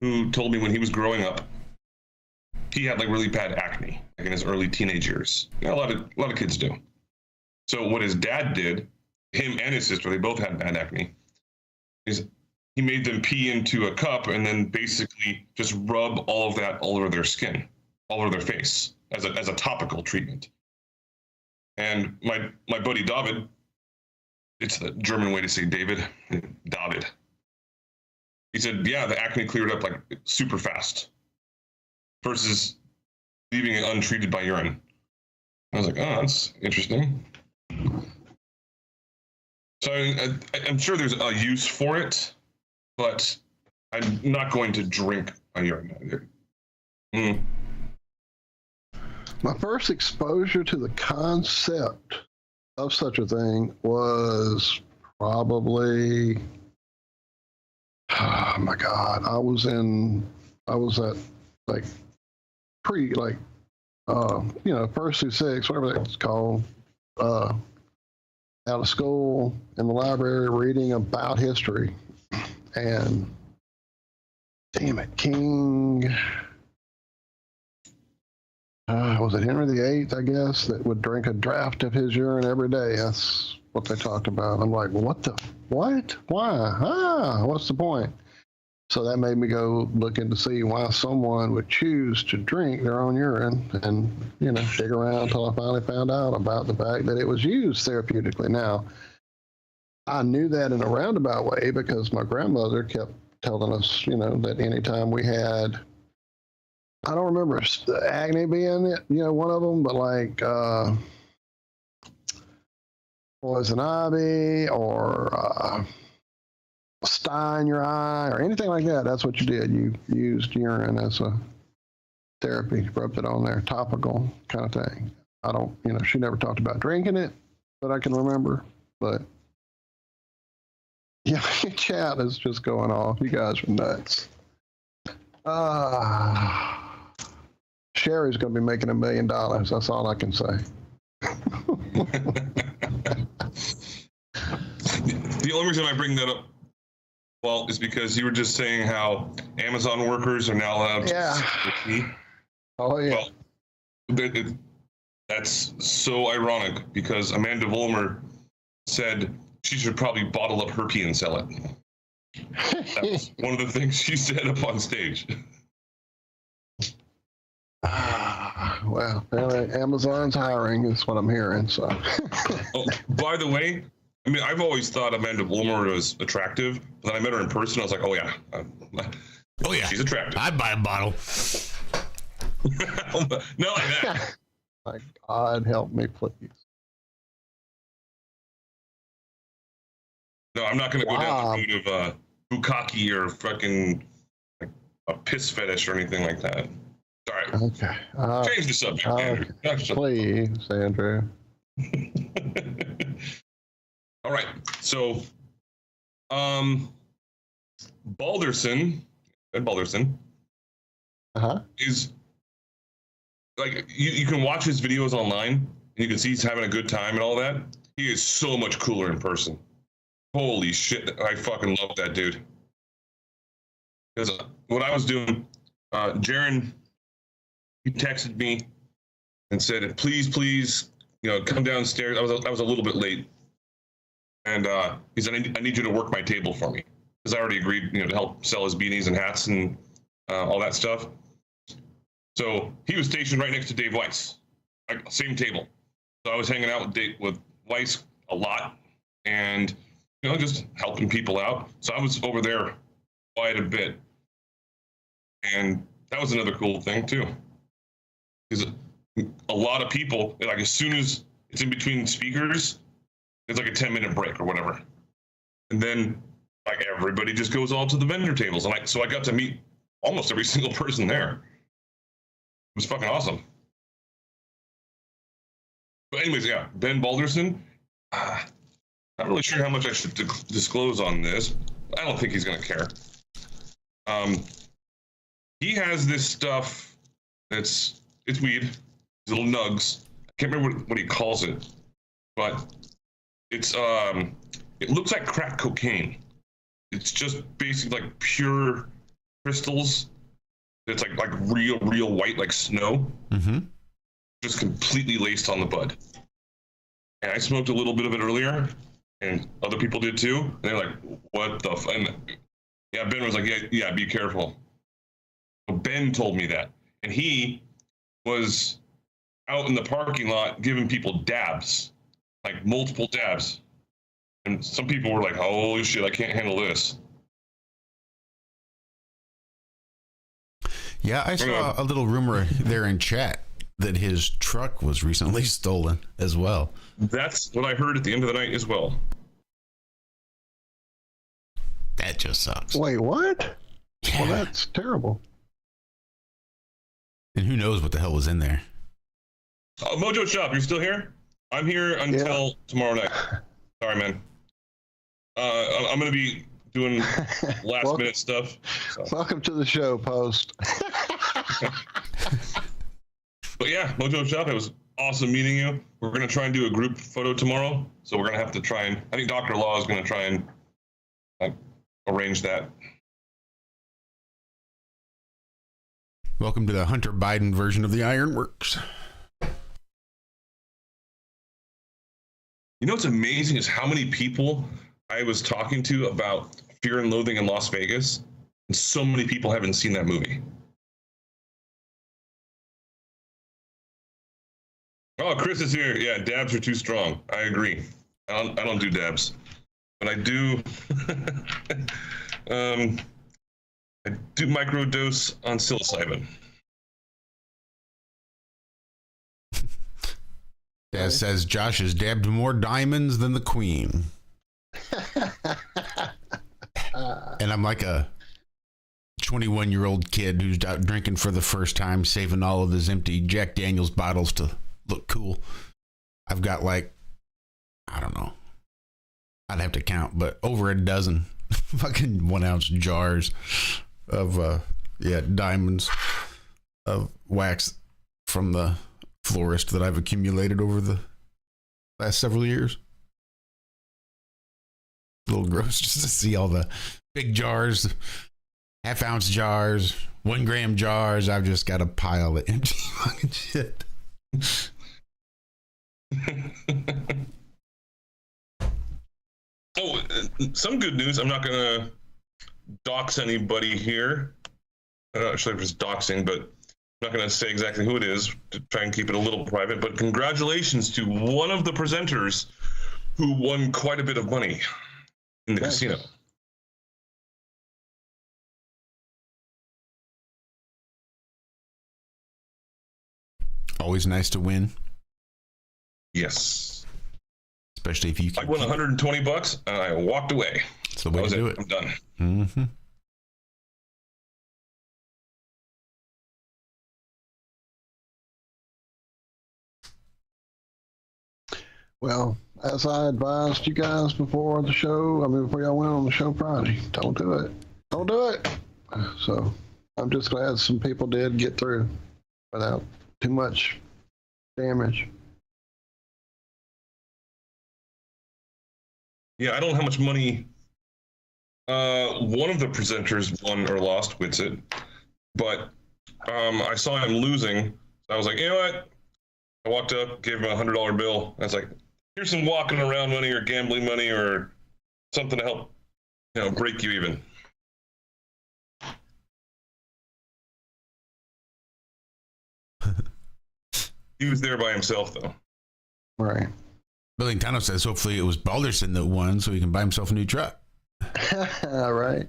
[SPEAKER 9] who told me when he was growing up, he had like really bad acne, like in his early teenage years. A lot of kids do. So what his dad did, him and his sister, they both had bad acne, is he made them pee into a cup and then basically just rub all of that all over their skin, all over their face, as a topical treatment. And my buddy David, it's the German way to say David, David. He said, yeah, the acne cleared up like super fast versus leaving it untreated by urine. I was like, oh, that's interesting. So I'm sure there's a use for it, but I'm not going to drink a urine.
[SPEAKER 7] My first exposure to the concept of such a thing was probably, oh my God, I was at like first through sixth, whatever that's called, out of school in the library reading about history. And damn it, King, was it Henry VIII, I guess, that would drink a draft of his urine every day? That's what they talked about. I'm like, what? Why? What's the point? So that made me go looking to see why someone would choose to drink their own urine, and, dig around until I finally found out about the fact that it was used therapeutically. Now, I knew that in a roundabout way because my grandmother kept telling us, that anytime we had, I don't remember acne being it, one of them, but like poison ivy or sty in your eye or anything like that, that's what you did. You used urine as a therapy, rubbed it on there, topical kind of thing. I don't, she never talked about drinking it that I can remember, but yeah, chat is just going off. You guys are nuts. Sherry's going to be making $1 million. That's all I can say.
[SPEAKER 9] The only reason I bring that up, Walt, is because you were just saying how Amazon workers are now allowed to
[SPEAKER 7] Oh, yeah.
[SPEAKER 9] Well, that's so ironic because Amanda Vollmer said she should probably bottle up her pee and sell it. That was one of the things she said up on stage.
[SPEAKER 7] Well, Amazon's hiring is what I'm hearing. So.
[SPEAKER 9] Oh, by the way, I mean, I've always thought Amanda Vollmer was attractive. But then I met her in person. I was like, oh yeah, she's attractive.
[SPEAKER 6] I'd buy a bottle.
[SPEAKER 9] No, like that.
[SPEAKER 7] My God, help me, please.
[SPEAKER 9] No, I'm not going to go down the route of bukkake or fucking like a piss fetish or anything like that. All right.
[SPEAKER 7] Okay.
[SPEAKER 9] Change the subject, Andrew.
[SPEAKER 7] Please, Andrew.
[SPEAKER 9] All right. So, Balderson is like you can watch his videos online and you can see he's having a good time and all that. He is so much cooler in person. Holy shit! I fucking love that dude. Because what I was doing, Jaron, he texted me and said, "Please, come downstairs." I was a little bit late, and he said, "I need you to work my table for me," because I already agreed, to help sell his beanies and hats and all that stuff. So he was stationed right next to Dave Weiss, like same table. So I was hanging out with Weiss a lot, and just helping people out. So I was over there quite a bit, and that was another cool thing too. Because a lot of people, like as soon as it's in between speakers, it's like a 10-minute break or whatever, and then like everybody just goes all to the vendor tables, and so I got to meet almost every single person there. It was fucking awesome. But anyways, yeah, Ben Balderson. Not really sure how much I should disclose on this. I don't think he's gonna care. He has this stuff it's weed, these little nugs. I can't remember what he calls it, but it's it looks like crack cocaine. It's just basically like pure crystals. It's like real white, like snow. Mm-hmm. Just completely laced on the bud. And I smoked a little bit of it earlier, and other people did too. And they're like, "What the?" And yeah, Ben was like, "Yeah, be careful." So Ben told me that, and he was out in the parking lot giving people dabs, like multiple dabs, and some people were like, "Holy shit, I can't handle this."
[SPEAKER 6] Yeah, I saw a little rumor there in chat that his truck was recently stolen as well.
[SPEAKER 9] That's what I heard at the end of the night as well.
[SPEAKER 6] That just sucks.
[SPEAKER 7] Wait, what?
[SPEAKER 6] Yeah.
[SPEAKER 7] Well, that's terrible.
[SPEAKER 6] And who knows what the hell was in there?
[SPEAKER 9] Mojo Shop, you're still here? I'm here until tomorrow night. Sorry, man. I'm going to be doing last minute stuff. So.
[SPEAKER 7] Welcome to the show, Post.
[SPEAKER 9] But yeah, Mojo Shop, it was awesome meeting you. We're going to try and do a group photo tomorrow. So we're going to have to try and, I think Dr. Law is going to try and arrange that.
[SPEAKER 6] Welcome to the Hunter Biden version of the IRONWORX.
[SPEAKER 9] You know what's amazing is how many people I was talking to about Fear and Loathing in Las Vegas, and so many people haven't seen that movie. Oh, Chris is here. Yeah, dabs are too strong. I agree. I don't do dabs, but I do. I do microdose on psilocybin.
[SPEAKER 6] Yeah, says Josh has dabbed more diamonds than the Queen. And I'm like a 21-year-old kid who's out drinking for the first time, saving all of his empty Jack Daniels bottles to look cool. I've got like, I don't know, I'd have to count, but over a dozen fucking 1-ounce jars of diamonds of wax from the florist that I've accumulated over the last several years. A little gross just to see all the big jars, half-ounce jars, 1 gram jars. I've just got a pile of empty fucking shit.
[SPEAKER 9] Oh, some good news. I'm not going to dox anybody here. I'm not sure if it's doxing, but I'm not going to say exactly who it is to try and keep it a little private. But congratulations to one of the presenters who won quite a bit of money in the casino.
[SPEAKER 6] Always nice to win.
[SPEAKER 9] Yes.
[SPEAKER 6] Especially if you can.
[SPEAKER 9] I won $120 and I walked away.
[SPEAKER 6] That's the way to do it.
[SPEAKER 9] I'm done.
[SPEAKER 6] Mm-hmm.
[SPEAKER 7] Well, as I advised you guys before the show, before y'all went on the show Friday, don't do it. Don't do it. So I'm just glad some people did get through without too much damage.
[SPEAKER 9] Yeah, I don't know how much money one of the presenters won or lost with it, but I saw him losing. So I was like, you know what? I walked up, gave him a $100 bill. I was like, here's some walking around money or gambling money or something to help, break you even. He was there by himself, though.
[SPEAKER 7] Right.
[SPEAKER 6] Billy Tano says hopefully it was Balderson that won so he can buy himself a new truck.
[SPEAKER 7] Right.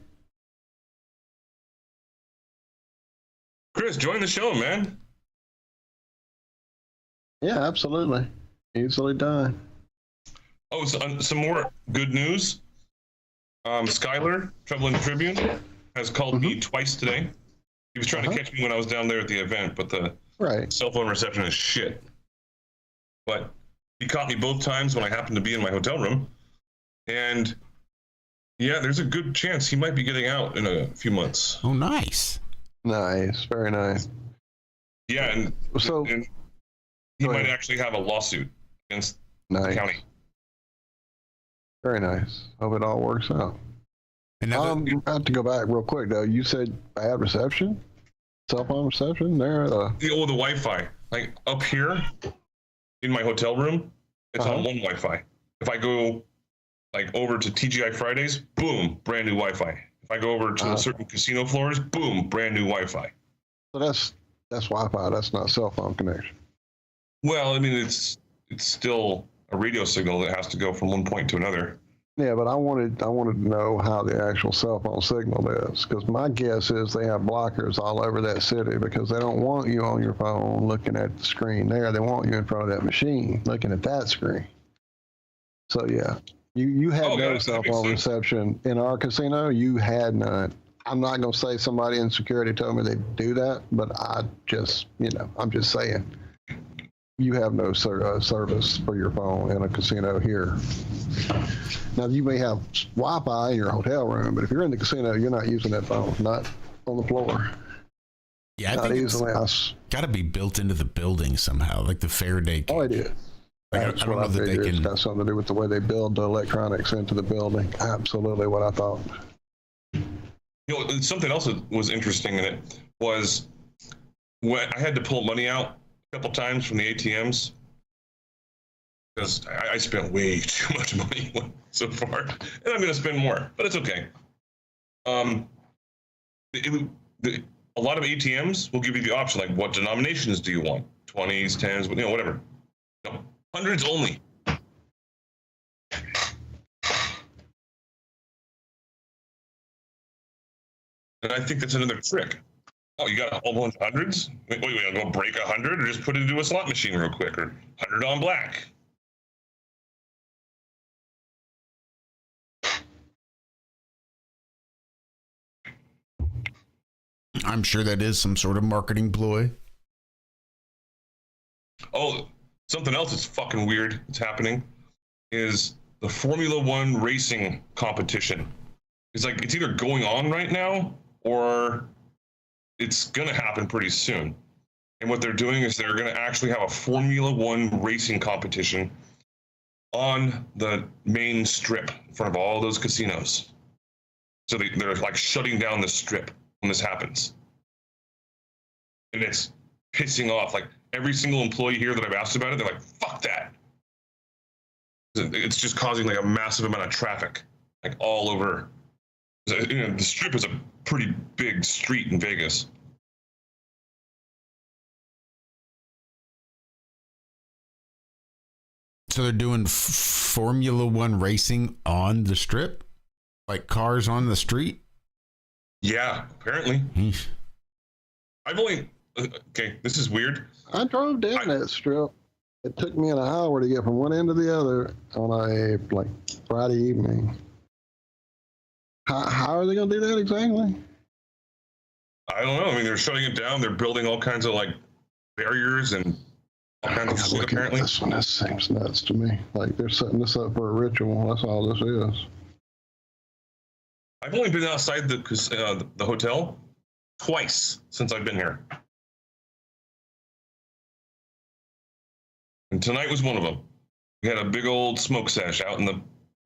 [SPEAKER 9] Chris, join the show, man.
[SPEAKER 7] Yeah, absolutely. Easily done.
[SPEAKER 9] Oh, some more good news. Skyler, Traveling Tribune, has called me twice today. He was trying to catch me when I was down there at the event, but the cell phone reception is shit. But he caught me both times when I happened to be in my hotel room. And yeah, there's a good chance he might be getting out in a few months.
[SPEAKER 6] Oh, nice.
[SPEAKER 7] Nice. Very nice.
[SPEAKER 9] Yeah, and he might actually have a lawsuit against the county.
[SPEAKER 7] Very nice. Hope it all works out.
[SPEAKER 6] And
[SPEAKER 7] I have to go back real quick, though. You said bad reception? Cell phone reception? There?
[SPEAKER 9] The Wi-Fi. Like, up here in my hotel room, it's on one Wi-Fi. If I go, like, over to TGI Fridays, boom, brand new Wi-Fi. If I go over to certain casino floors, boom, brand new Wi-Fi.
[SPEAKER 7] So that's Wi-Fi. That's not cell phone connection.
[SPEAKER 9] Well, I mean, it's still a radio signal that has to go from one point to another.
[SPEAKER 7] Yeah, but I wanted to know how the actual cell phone signal is, because my guess is they have blockers all over that city because they don't want you on your phone looking at the screen there. They want you in front of that machine looking at that screen. So yeah, you had no cell phone reception in our casino. You had none. I'm not going to say somebody in security told me they do that, but I just, I'm just saying. You have no service for your phone in a casino here. Now, you may have Wi-Fi in your hotel room, but if you're in the casino, you're not using that phone, not on the floor.
[SPEAKER 6] Yeah, I think it's got to be built into the building somehow, like the Faraday cage.
[SPEAKER 7] Oh, it is.
[SPEAKER 6] Like, I don't know that they can.
[SPEAKER 7] It's got something to do with the way they build the electronics into the building. Absolutely what I thought.
[SPEAKER 9] Something else that was interesting in it was when I had to pull money out a couple times from the ATMs because I spent way too much money so far, and I'm going to spend more, but it's okay. A lot of ATMs will give you the option, like, what denominations do you want? 20s, 10s, whatever. No, hundreds only. And I think that's another trick. Oh, you got a whole bunch of hundreds? Wait, I'll go break 100 or just put it into a slot machine real quick, or 100 on black.
[SPEAKER 6] I'm sure that is some sort of marketing ploy.
[SPEAKER 9] Oh, something else that's fucking weird that's happening is the Formula One racing competition. It's like, it's either going on right now or it's going to happen pretty soon. And what they're doing is they're going to actually have a Formula One racing competition on the main strip in front of all those casinos. So they're like shutting down the strip when this happens. And it's pissing off like every single employee here that I've asked about it. They're like, fuck that. It's just causing like a massive amount of traffic, like all over. You know, the strip is a pretty big street in Vegas.
[SPEAKER 6] So they're doing Formula One racing on the strip? Like cars on the street?
[SPEAKER 9] Yeah, apparently.
[SPEAKER 6] Yeesh.
[SPEAKER 9] I've only... Okay, this is weird.
[SPEAKER 7] I drove down that strip. It took me an hour to get from one end to the other on a like Friday evening. How are they going to do that exactly?
[SPEAKER 9] I don't know. I mean, they're shutting it down. They're building all kinds of like barriers and all kinds of shit, apparently.
[SPEAKER 7] This one, this seems nuts to me. Like they're setting this up for a ritual. That's all this is.
[SPEAKER 9] I've only been outside the hotel twice since I've been here. And tonight was one of them. We had a big old smoke sesh out in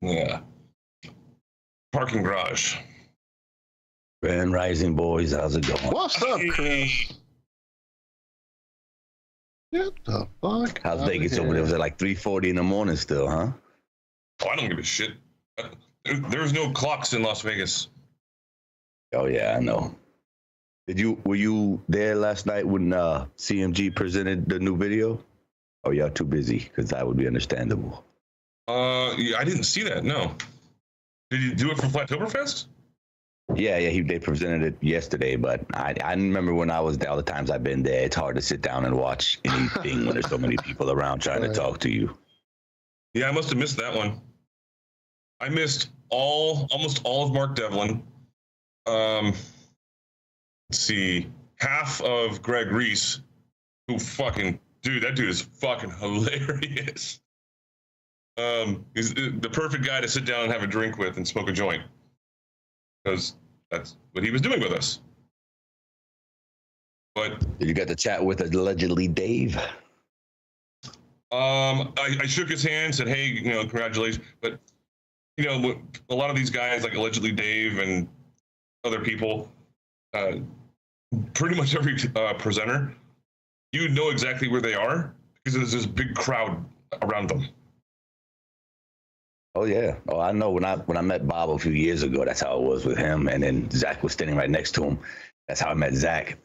[SPEAKER 9] the parking garage.
[SPEAKER 10] Grand Rising boys, how's it going?
[SPEAKER 7] What's up, Chris? What the fuck?
[SPEAKER 10] How's Vegas over there? Was it like 3:40 in the morning still, huh?
[SPEAKER 9] Oh, I don't give a shit. There's no clocks in Las Vegas.
[SPEAKER 10] Oh yeah, I know. Were you there last night when CMG presented the new video? Oh, y'all too busy? Because that would be understandable.
[SPEAKER 9] Yeah, I didn't see that. No. Did you do it for Flattoberfest?
[SPEAKER 10] Yeah, they presented it yesterday, but I remember when I was there, all the times I've been there, it's hard to sit down and watch anything when there's so many people around trying to talk to you.
[SPEAKER 9] Yeah, I must have missed that one. I missed almost all of Mark Devlin. Let's see, half of Greg Reese, who fucking, dude, that dude is fucking hilarious. He's the perfect guy to sit down and have a drink with and smoke a joint. Because that's what he was doing with us. But
[SPEAKER 10] you got to chat with allegedly Dave.
[SPEAKER 9] I shook his hand, said, "Hey, congratulations." But a lot of these guys, like allegedly Dave and other people, pretty much every presenter, you know exactly where they are because there's this big crowd around them.
[SPEAKER 10] Oh yeah. Oh, I know. When I met Bob a few years ago, that's how it was with him. And then Zack was standing right next to him. That's how I met Zack.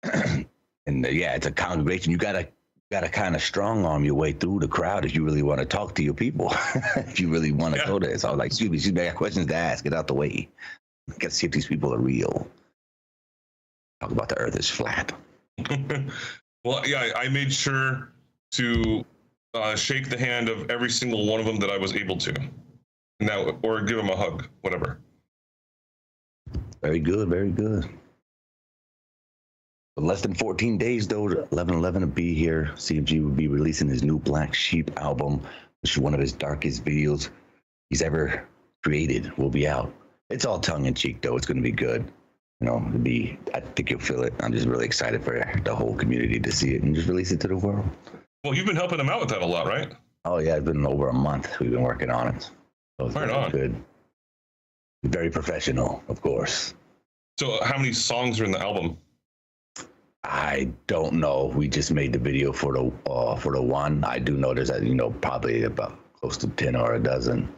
[SPEAKER 10] And it's a congregation. You gotta kind of strong arm your way through the crowd if you really want to talk to your people. If you really want to go there. So I was like, excuse me, I got questions to ask. Get out the way. I got to see if these people are real. Talk about the Earth is flat.
[SPEAKER 9] Well, yeah, I made sure to shake the hand of every single one of them that I was able to, or give them a hug, whatever.
[SPEAKER 10] Very good, very good. In less than 14 days, though, 11/11 will be here. CMG will be releasing his new Black Sheep album, which is one of his darkest videos he's ever created. Will be out. It's all tongue-in-cheek, though. It's going to be good. I think you'll feel it. I'm just really excited for the whole community to see it and just release it to the world.
[SPEAKER 9] Well, you've been helping him out with that a lot, right?
[SPEAKER 10] Oh, yeah. It's been over a month. We've been working on it. So it's
[SPEAKER 9] right on.
[SPEAKER 10] Good. Very professional, of course.
[SPEAKER 9] So how many songs are in the album?
[SPEAKER 10] I don't know. We just made the video for the one. I do know there's probably about close to 10 or a dozen.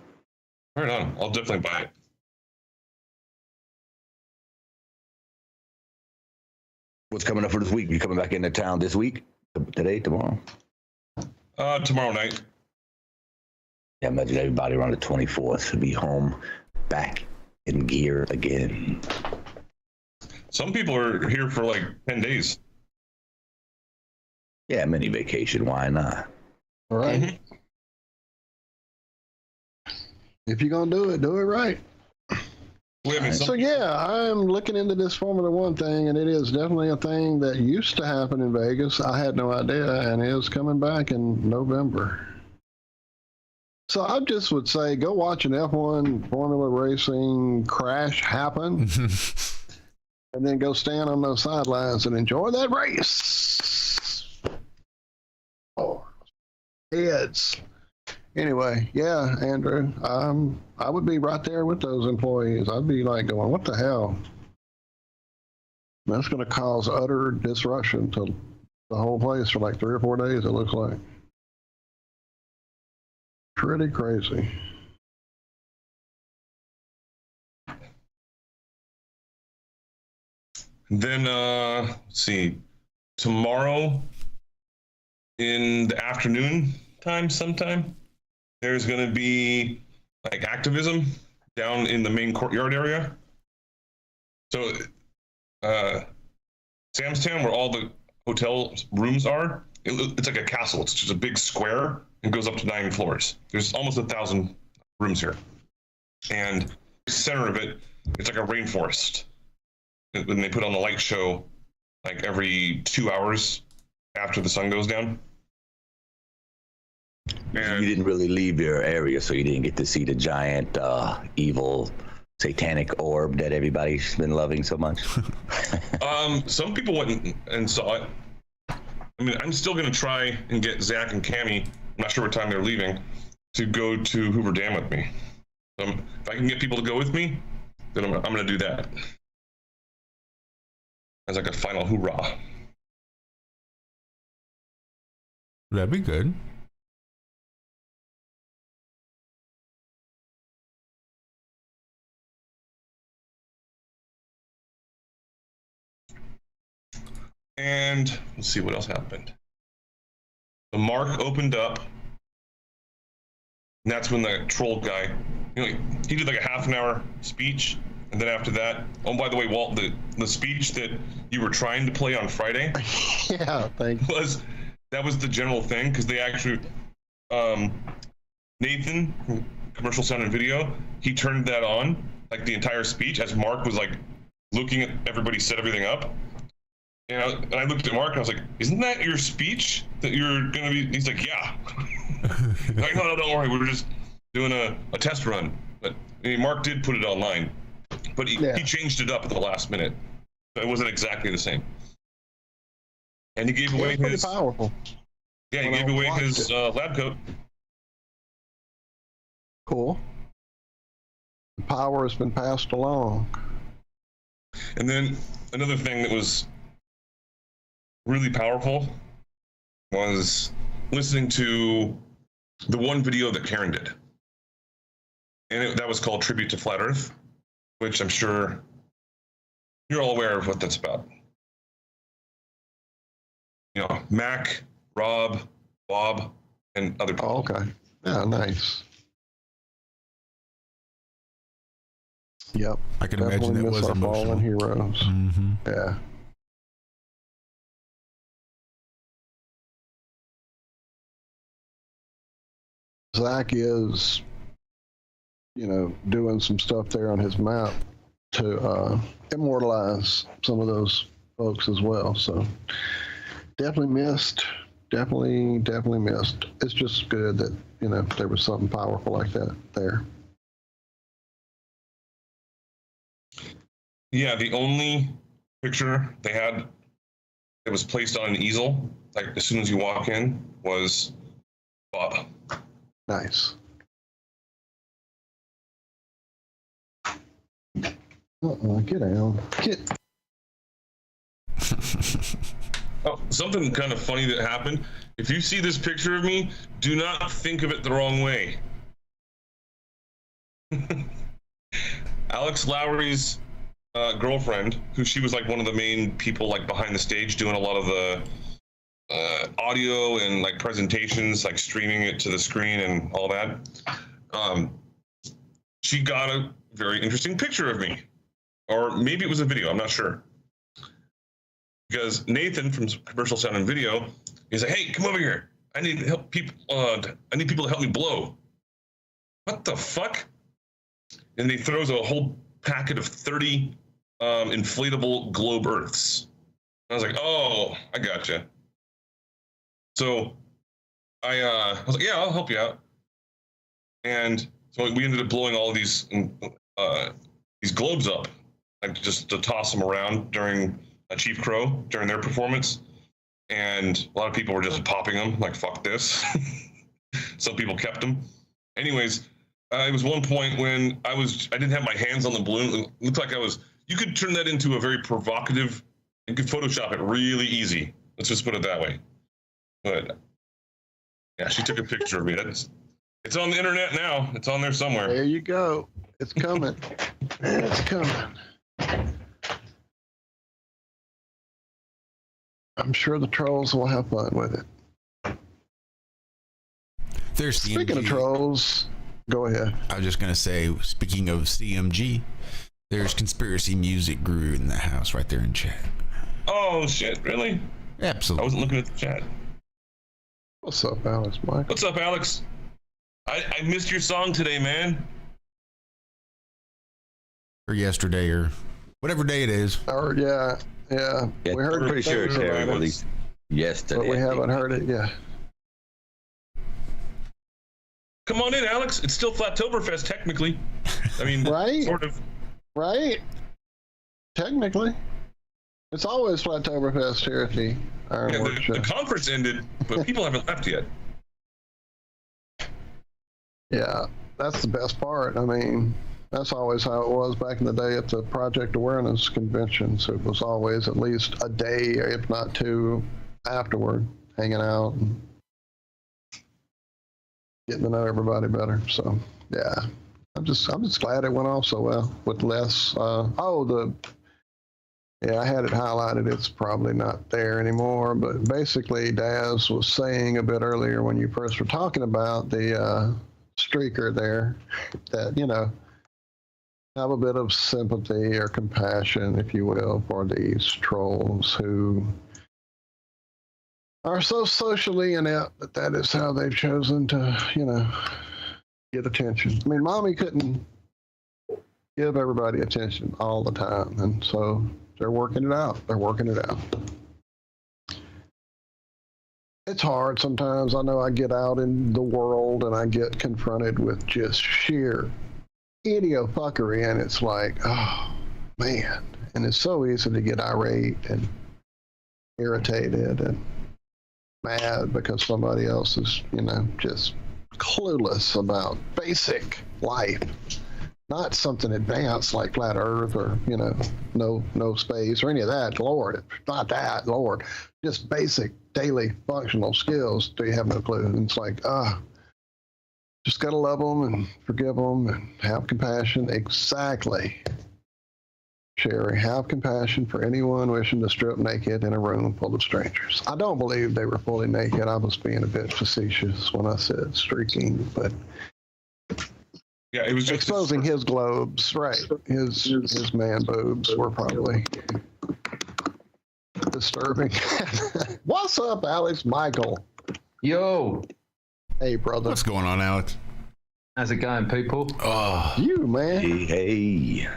[SPEAKER 9] Right on. I'll definitely buy it.
[SPEAKER 10] What's coming up for this week? You coming back into town this week? Today? Tomorrow?
[SPEAKER 9] Tomorrow night.
[SPEAKER 10] Yeah, imagine everybody around the 24th to be home, back in gear again.
[SPEAKER 9] Some people are here for like 10 days.
[SPEAKER 10] Yeah, mini vacation. Why not?
[SPEAKER 7] All right. Mm-hmm. If you're going to do it right. So yeah, I'm looking into this Formula One thing, and it is definitely a thing that used to happen in Vegas. I had no idea, and is coming back in November. So I just would say, go watch an F1 Formula Racing crash happen. and then go stand on those sidelines and enjoy that race. Oh, heads. Anyway, yeah, Andrew, I would be right there with those employees. I'd be like going, what the hell? That's going to cause utter disruption to the whole place for like 3 or 4 days, it looks like. Pretty crazy.
[SPEAKER 9] Then, let's see, tomorrow in the afternoon time sometime, there's going to be like activism down in the main courtyard area. So, Samstown, where all the hotel rooms are, it's like a castle. It's just a big square and goes up to 9 floors. There's almost 1,000 rooms here. And the center of it, it's like a rainforest. When they put on the light show, like every 2 hours after the sun goes down.
[SPEAKER 10] And you didn't really leave your area, so you didn't get to see the giant, evil, satanic orb that everybody's been loving so much.
[SPEAKER 9] Some people went and saw it. I mean, I'm still going to try and get Zack and Cami, I'm not sure what time they're leaving, to go to Hoover Dam with me. If I can get people to go with me, then I'm going to do that. As like a final hoorah.
[SPEAKER 6] That'd be good.
[SPEAKER 9] And let's see what else happened. The Mark opened up, and that's when the troll guy, he did like a half an hour speech, and then after that, oh, by the way, Walt, the speech that you were trying to play on Friday,
[SPEAKER 7] yeah, thanks.
[SPEAKER 9] That was the general thing, because they actually, Nathan from Commercial Sound and Video, he turned that on, like the entire speech, as Mark was like looking at everybody set everything up. And I looked at Mark and I was like, isn't that your speech that you're going to be? He's like, yeah. Like, no, don't worry. We were just doing a test run. But I mean, Mark did put it online, but he changed it up at the last minute. So it wasn't exactly the same. And he gave away his...
[SPEAKER 7] pretty powerful.
[SPEAKER 9] Yeah, he gave away his lab coat.
[SPEAKER 7] Cool. The power has been passed along.
[SPEAKER 9] And then another thing that was really powerful was listening to the one video that Karen did. And that was called Tribute to Flat Earth, which I'm sure you're all aware of what that's about. You know, Mac, Rob, Bob, and other people.
[SPEAKER 7] Oh, okay. Yeah, nice. Yep.
[SPEAKER 6] I can imagine it was
[SPEAKER 7] our
[SPEAKER 6] emotional.
[SPEAKER 7] Fallen heroes.
[SPEAKER 6] Mm-hmm.
[SPEAKER 7] Yeah. Zack is, doing some stuff there on his map to immortalize some of those folks as well. So definitely missed. Definitely missed. It's just good that, there was something powerful like that there.
[SPEAKER 9] Yeah, the only picture they had that was placed on an easel, like as soon as you walk in, was Bob.
[SPEAKER 7] Nice. Get out. Get.
[SPEAKER 9] Oh, something kind of funny that happened. If you see this picture of me, do not think of it the wrong way. Alex Lowry's girlfriend, who she was like one of the main people like behind the stage doing a lot of the audio and like presentations, like streaming it to the screen and all that. She got a very interesting picture of me, or maybe it was a video, I'm not sure. Because Nathan from Commercial Sound and Video, he's like, "Hey, come over here. I need help people. I need people to help me blow." What the fuck? And he throws a whole packet of 30 inflatable globe Earths. I was like, "Oh, I gotcha." So I was like, "Yeah, I'll help you out." And so we ended up blowing all these globes up, like just to toss them around during Chief Crow during their performance, and a lot of people were just popping them like fuck this. Some people kept them. Anyways, it was one point when I didn't have my hands on the balloon. It looked like you could turn that into a very provocative. You could Photoshop it really easy. Let's just put it that way. But yeah, she took a picture of me. It's on the internet now. It's on there somewhere.
[SPEAKER 7] There you go. It's coming. It's coming. I'm sure the trolls will have fun with it.
[SPEAKER 6] There's
[SPEAKER 7] Speaking of trolls, go ahead.
[SPEAKER 6] I was just going to say, speaking of CMG, there's Conspiracy Music Guru in the house right there in chat.
[SPEAKER 9] Oh, shit. Really?
[SPEAKER 6] Absolutely.
[SPEAKER 9] I wasn't looking at the chat.
[SPEAKER 7] What's up, Alex? Mike?
[SPEAKER 9] What's up, Alex? I missed your song today, man.
[SPEAKER 6] Or yesterday, or whatever day it is.
[SPEAKER 7] Or, yeah. We heard
[SPEAKER 10] I'm pretty sure it's
[SPEAKER 7] about it,
[SPEAKER 10] released yesterday.
[SPEAKER 7] but we haven't heard it yet.
[SPEAKER 9] Come on in, Alex. It's still Flattoberfest, technically. I mean,
[SPEAKER 7] right?
[SPEAKER 9] Sort of.
[SPEAKER 7] Right? Technically. It's always Flattoberfest here at the IRONWORX show.
[SPEAKER 9] The conference ended, but people haven't left yet.
[SPEAKER 7] Yeah, that's the best part. I mean, that's always how it was back in the day at the Project Awareness conventions. It was always at least a day, if not two, afterward, hanging out and getting to know everybody better. So, yeah, I'm just glad it went off so well with less. Yeah, I had it highlighted. It's probably not there anymore. But basically, Daz was saying a bit earlier when you first were talking about the streaker there that, you know, have a bit of sympathy or compassion, if you will, for these trolls who are so socially inept that is how they've chosen to, you know, get attention. I mean, Mommy couldn't give everybody attention all the time, and so they're working it out. It's hard sometimes. I know I get out in the world and I get confronted with just sheer idiofuckery, and it's like, oh, man. And it's so easy to get irate and irritated and mad because somebody else is, you know, just clueless about basic life. Not something advanced like flat Earth or, you know, no space or any of that. Lord, not that, Lord. Just basic daily functional skills. Do you have no clue? And it's like, just got to love them and forgive them and have compassion. Exactly. Sherry, have compassion for anyone wishing to strip naked in a room full of strangers. I don't believe they were fully naked. I was being a bit facetious when I said streaking, but
[SPEAKER 9] yeah, it was just
[SPEAKER 7] exposing his globes, right? His man boobs were probably disturbing. What's up, Alex? Michael.
[SPEAKER 11] Yo.
[SPEAKER 7] Hey, brother.
[SPEAKER 6] What's going on, Alex?
[SPEAKER 11] How's it going, people?
[SPEAKER 6] Oh,
[SPEAKER 7] you, man.
[SPEAKER 10] Hey.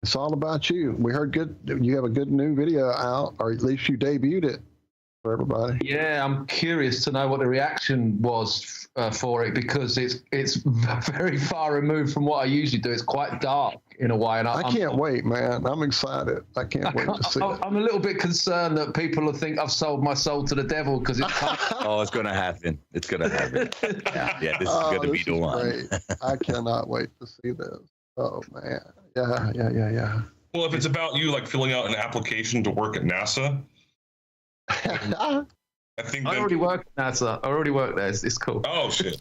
[SPEAKER 7] It's all about you. We heard you have a good new video out, or at least you debuted it for everybody.
[SPEAKER 11] Yeah, I'm curious to know what the reaction was for it, because it's very far removed from what I usually do. It's quite dark in a way, and
[SPEAKER 7] I can't wait, man. I'm excited. I can't wait to see it.
[SPEAKER 11] I'm a little bit concerned that people will think I've sold my soul to the devil because it's.
[SPEAKER 10] Oh, it's gonna happen. It's gonna happen. Yeah, this is gonna be the one.
[SPEAKER 7] Great. I cannot wait to see this. Oh man, yeah.
[SPEAKER 9] Well, if it's about you like filling out an application to work at NASA, I think
[SPEAKER 11] I already work at NASA. I already work there. It's cool.
[SPEAKER 9] Oh shit.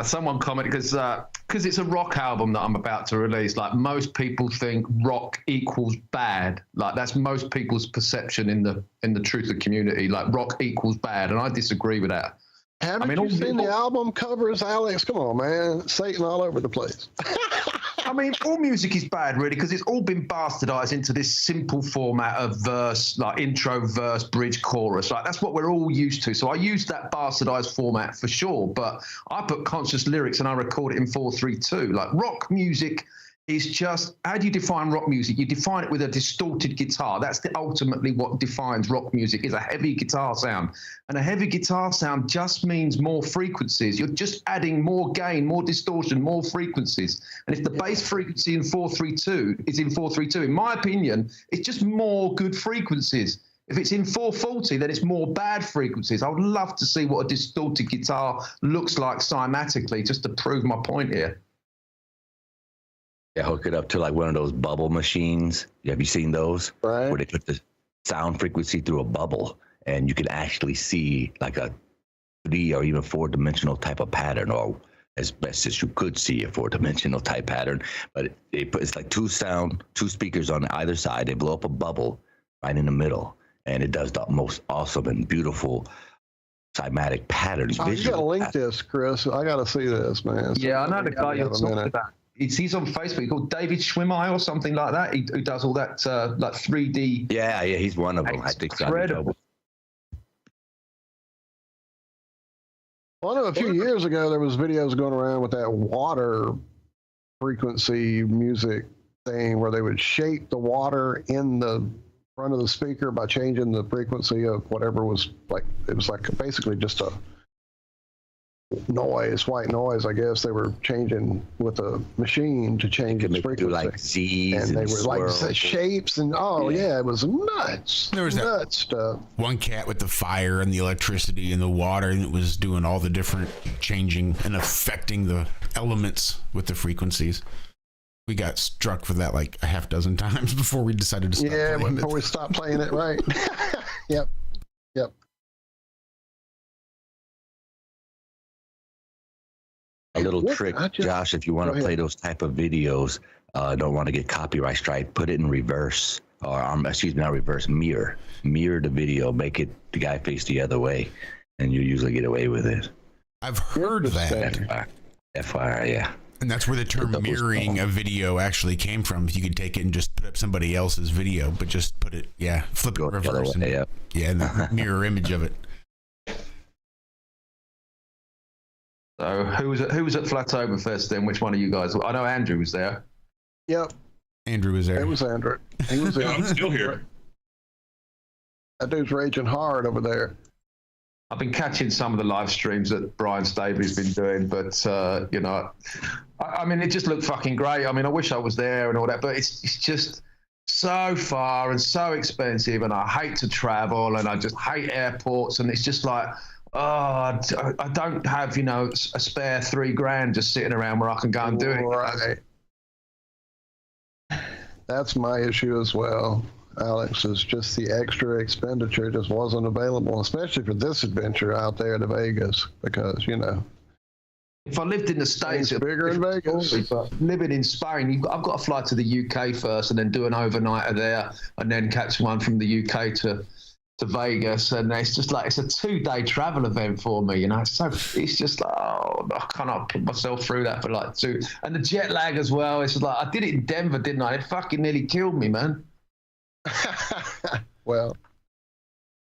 [SPEAKER 11] Someone commented because it's a rock album that I'm about to release. Like, most people think rock equals bad. Like, that's most people's perception in the truther community. Like, rock equals bad, and I disagree with that.
[SPEAKER 7] Haven't you seen the album covers, Alex? Come on, man. Satan all over the place.
[SPEAKER 11] I mean, all music is bad, really, because it's all been bastardized into this simple format of verse, like intro, verse, bridge, chorus. Like, that's what we're all used to. So I use that bastardized format for sure, but I put conscious lyrics and I record it in 4/3/2. Like, rock music is just, how do you define rock music? You define it with a distorted guitar. That's ultimately what defines rock music, is a heavy guitar sound. And a heavy guitar sound just means more frequencies. You're just adding more gain, more distortion, more frequencies. And if the bass frequency in 432 is in 432, in my opinion, it's just more good frequencies. If it's in 440, then it's more bad frequencies. I would love to see what a distorted guitar looks like cymatically, just to prove my point here.
[SPEAKER 10] Yeah, hook it up to like one of those bubble machines. Have you seen those?
[SPEAKER 7] Right.
[SPEAKER 10] Where they put the sound frequency through a bubble, and you can actually see like a 3 or even 4-dimensional type of pattern, or as best as you could see a 4-dimensional type pattern. But it's like two speakers on either side. They blow up a bubble right in the middle, and it does the most awesome and beautiful cymatic patterns.
[SPEAKER 7] Oh, you gotta link this, Chris. I gotta see this, man.
[SPEAKER 11] Yeah, I know the guy you're talking about. He's on Facebook called David Schwimmer or something like that. Who does all that like 3D.
[SPEAKER 10] Yeah, he's one of them. I think
[SPEAKER 11] incredible.
[SPEAKER 7] Well, I know a few years ago there was videos going around with that water frequency music thing where they would shape the water in the front of the speaker by changing the frequency of whatever was like. It was like basically just a noise, white noise. I guess they were changing with a machine to change its frequency,
[SPEAKER 10] like Z's,
[SPEAKER 7] and they were like shapes, and it was nuts.
[SPEAKER 6] There was
[SPEAKER 7] nuts stuff.
[SPEAKER 6] One cat with the fire and the electricity and the water, and it was doing all the different changing and affecting the elements with the frequencies. We got struck for that like a half dozen times before we decided to stop playing
[SPEAKER 7] before we stopped playing it, right? Yep.
[SPEAKER 10] A little trick, Josh, if you want to play those type of videos, don't want to get copyright strike, put it in reverse, or excuse me, not reverse, mirror the video, make it the guy face the other way, and you usually get away with it.
[SPEAKER 6] I've heard that.
[SPEAKER 10] FYI, yeah.
[SPEAKER 6] And that's where the term mirroring a video actually came from. You could take it and just put up somebody else's video, but just put it, flip it reverse, and the mirror image of it.
[SPEAKER 11] So who was at Flatoberfest then? Which one of you guys? I know Andrew was there.
[SPEAKER 7] Yep.
[SPEAKER 6] Andrew was there.
[SPEAKER 7] It was Andrew. He was there.
[SPEAKER 9] I'm still here.
[SPEAKER 7] That dude's raging hard over there.
[SPEAKER 11] I've been catching some of the live streams that Brian Staveley's been doing, but I mean, it just looked fucking great. I mean, I wish I was there and all that, but it's just so far and so expensive, and I hate to travel, and I just hate airports, and it's just like, I don't have, a spare $3,000 just sitting around where I can go and do it.
[SPEAKER 7] Right. That's my issue as well, Alex, is just the extra expenditure just wasn't available, especially for this adventure out there to Vegas, because,
[SPEAKER 11] if I lived in the States,
[SPEAKER 7] it's bigger in Vegas.
[SPEAKER 11] But living in Spain, I've got to fly to the UK first and then do an overnighter there and then catch one from the UK to Vegas, and it's just like it's a 2-day travel event for me, So it's just like, I cannot put myself through that for like 2, and the jet lag as well. It's just like I did it in Denver, didn't I? It fucking nearly killed me, man.
[SPEAKER 7] Well,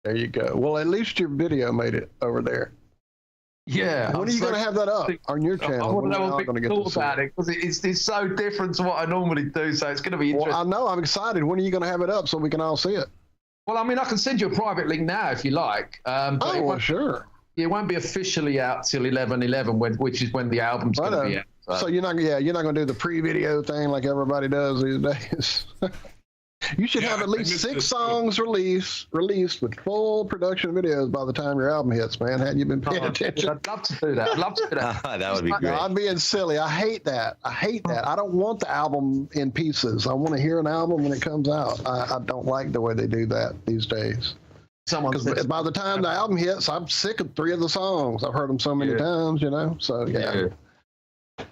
[SPEAKER 7] there you go. Well, at least your video made it over there.
[SPEAKER 11] Yeah.
[SPEAKER 7] When are you going to have that up on your channel?
[SPEAKER 11] I want to know what people thought about it, because it's so different to what I normally do. So it's going to be interesting.
[SPEAKER 7] Well, I know. I'm excited. When are you going to have it up so we can all see it?
[SPEAKER 11] Well, I mean, I can send you a private link now if you like.
[SPEAKER 7] Sure.
[SPEAKER 11] It won't be officially out till 11/11, which is when the album's going to be out.
[SPEAKER 7] So you're not going to do the pre-video thing like everybody does these days. You should have at least 6 songs released with full production videos by the time your album hits, man. Hadn't you been paying attention?
[SPEAKER 11] I'd love to do that.
[SPEAKER 10] That would be great.
[SPEAKER 7] I'm being silly. I hate that. I don't want the album in pieces. I want to hear an album when it comes out. I don't like the way they do that these days. Because by the time the album hits, I'm sick of 3 of the songs. I've heard them so many times, So, yeah.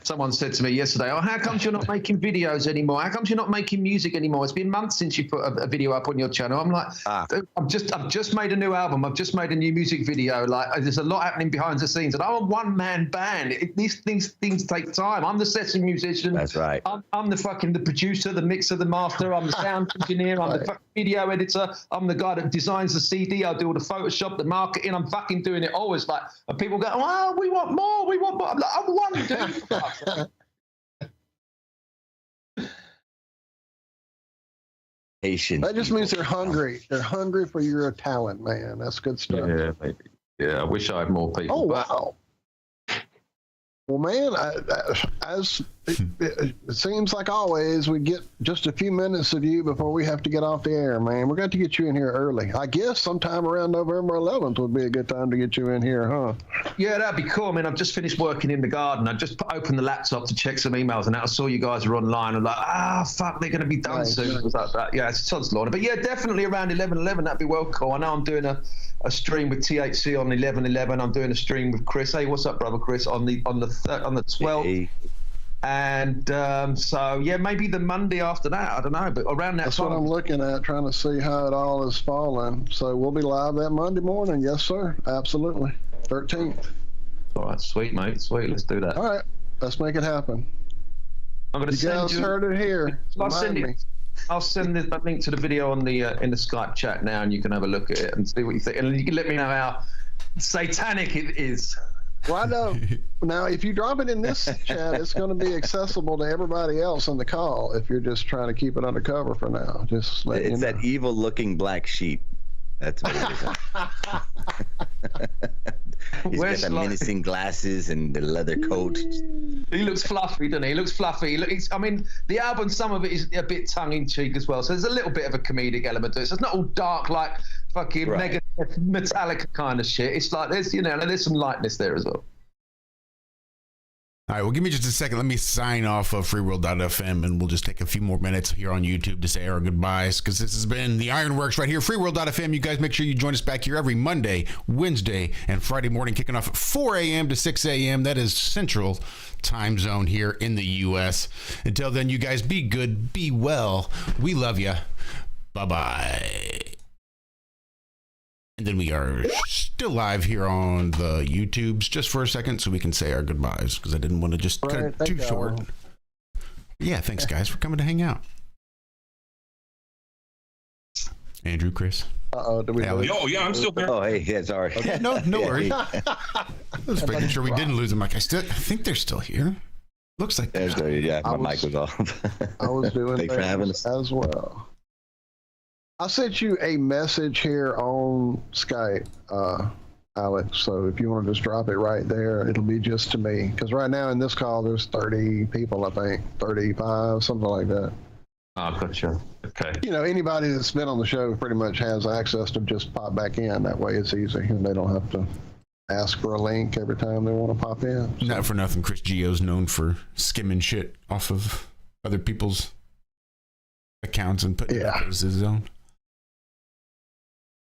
[SPEAKER 11] Someone said to me yesterday, how come you're not making videos anymore? How come you're not making music anymore? It's been months since you put a video up on your channel. I'm like, I've just made a new album. I've just made a new music video. Like, there's a lot happening behind the scenes. And I'm a one-man band. These things take time. I'm the session musician.
[SPEAKER 10] That's right.
[SPEAKER 11] I'm the producer, the mixer, the master. I'm the sound engineer. I'm the fucking video editor. I'm the guy that designs the CD. I'll do all the Photoshop, the marketing. I'm fucking doing it always. Like, and people go, we want more. I'm like, I'm one dude.
[SPEAKER 10] Patience.
[SPEAKER 7] That just means they're hungry. They're hungry for your talent, man. That's good stuff.
[SPEAKER 11] Yeah, maybe. Yeah, I wish I had more people.
[SPEAKER 7] Oh, wow. Well, man, it seems like always we get just a few minutes of you before we have to get off the air, man. We're going to get you in here early. I guess sometime around November 11th would be a good time to get you in here, huh?
[SPEAKER 11] Yeah, that'd be cool. I mean, I've just finished working in the garden. I just opened the laptop to check some emails, and I saw you guys were online. I'm like, fuck, they're going to be done soon. It was like that. Yeah, it's Todd's Lawn. But yeah, definitely around 11/11, that'd be well cool. I know I'm doing a stream with THC on 11/11. I'm doing a stream with Chris. Hey, what's up, brother Chris? On the 12th. Hey. And so yeah, maybe the Monday after that. I don't know, but around that
[SPEAKER 7] That's
[SPEAKER 11] time.
[SPEAKER 7] what I'm looking at, trying to see how it all is falling. So we'll be live that Monday morning. Yes, sir. Absolutely. 13th.
[SPEAKER 11] All right, sweet, mate. Sweet. Let's do that.
[SPEAKER 7] All right, let's make it happen.
[SPEAKER 11] I'm going to send you.
[SPEAKER 7] Heard it here.
[SPEAKER 11] I'll send a link to the video on the in the Skype chat now, and you can have a look at it and see what you think, and you can let me know how satanic it is.
[SPEAKER 7] Well, I know. Now, if you drop it in this chat, it's going to be accessible to everybody else on the call. If you're just trying to keep it undercover for now, just let
[SPEAKER 10] it's that evil-looking black sheep. That's what it is. He's got the menacing glasses and the leather coat.
[SPEAKER 11] He looks fluffy, doesn't he? He looks fluffy. I mean, the album, some of it is a bit tongue-in-cheek as well. So there's a little bit of a comedic element to it. So it's not all dark like fucking mega Metallica kind of shit. It's like there's some lightness there as well.
[SPEAKER 6] All right, well, give me just a second. Let me sign off of freeworld.fm, and we'll just take a few more minutes here on YouTube to say our goodbyes, because this has been the IRONWORX right here, freeworld.fm. You guys make sure you join us back here every Monday, Wednesday, and Friday morning, kicking off at 4 a.m. to 6 a.m. That is Central Time Zone here in the U.S. Until then, you guys be good, be well. We love you. Bye-bye. And then we are still live here on the YouTubes just for a second so we can say our goodbyes, because I didn't want to just cut it too short. Yeah, thanks, guys, for coming to hang out. Andrew, Chris.
[SPEAKER 7] Oh,
[SPEAKER 9] yeah, I'm still there.
[SPEAKER 10] Oh, hey, yeah, sorry.
[SPEAKER 6] Okay, no worries. I was making sure we didn't lose them. Like, I think they're still here. Looks like they're still here.
[SPEAKER 10] Yeah, my mic was off.
[SPEAKER 7] I was doing
[SPEAKER 10] Thanks for having us
[SPEAKER 7] as well. I sent you a message here on Skype, Alex. So if you want to just drop it right there, it'll be just to me. Because right now in this call, there's 30 people, I think, 35, something like that.
[SPEAKER 11] Oh, gotcha. Okay.
[SPEAKER 7] You know, anybody that's been on the show pretty much has access to just pop back in. That way it's easy, and they don't have to ask for a link every time they want to pop in. So.
[SPEAKER 6] Not for nothing, Chris Geo's known for skimming shit off of other people's accounts and putting it up as his own.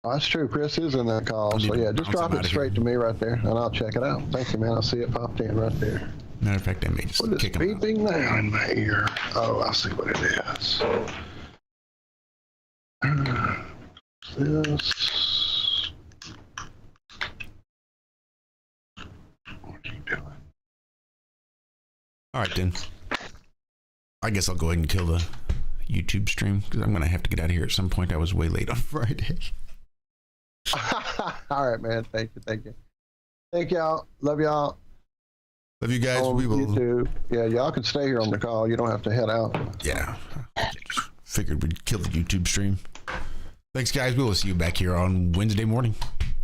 [SPEAKER 7] Oh, that's true. Chris is in that call. So, yeah, just drop it straight to me right there, and I'll check it out. Thank you, man. I see it popped in right there.
[SPEAKER 6] Matter of fact, I may just kick him out.
[SPEAKER 7] What is beeping now in my ear? Oh, I see what it is. This. What are you doing?
[SPEAKER 6] All right, then. I guess I'll go ahead and kill the YouTube stream, because I'm going to have to get out of here at some point. I was way late on Friday.
[SPEAKER 7] All right, man. Thank you. Thank y'all. Love y'all.
[SPEAKER 6] Love you guys. We will.
[SPEAKER 7] YouTube. Yeah, y'all can stay here on the call. You don't have to head out.
[SPEAKER 6] Yeah. Just figured we'd kill the YouTube stream. Thanks, guys. We will see you back here on Wednesday morning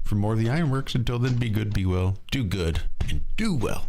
[SPEAKER 6] for more of the IRONWORX. Until then, be good, be well, do good, and do well.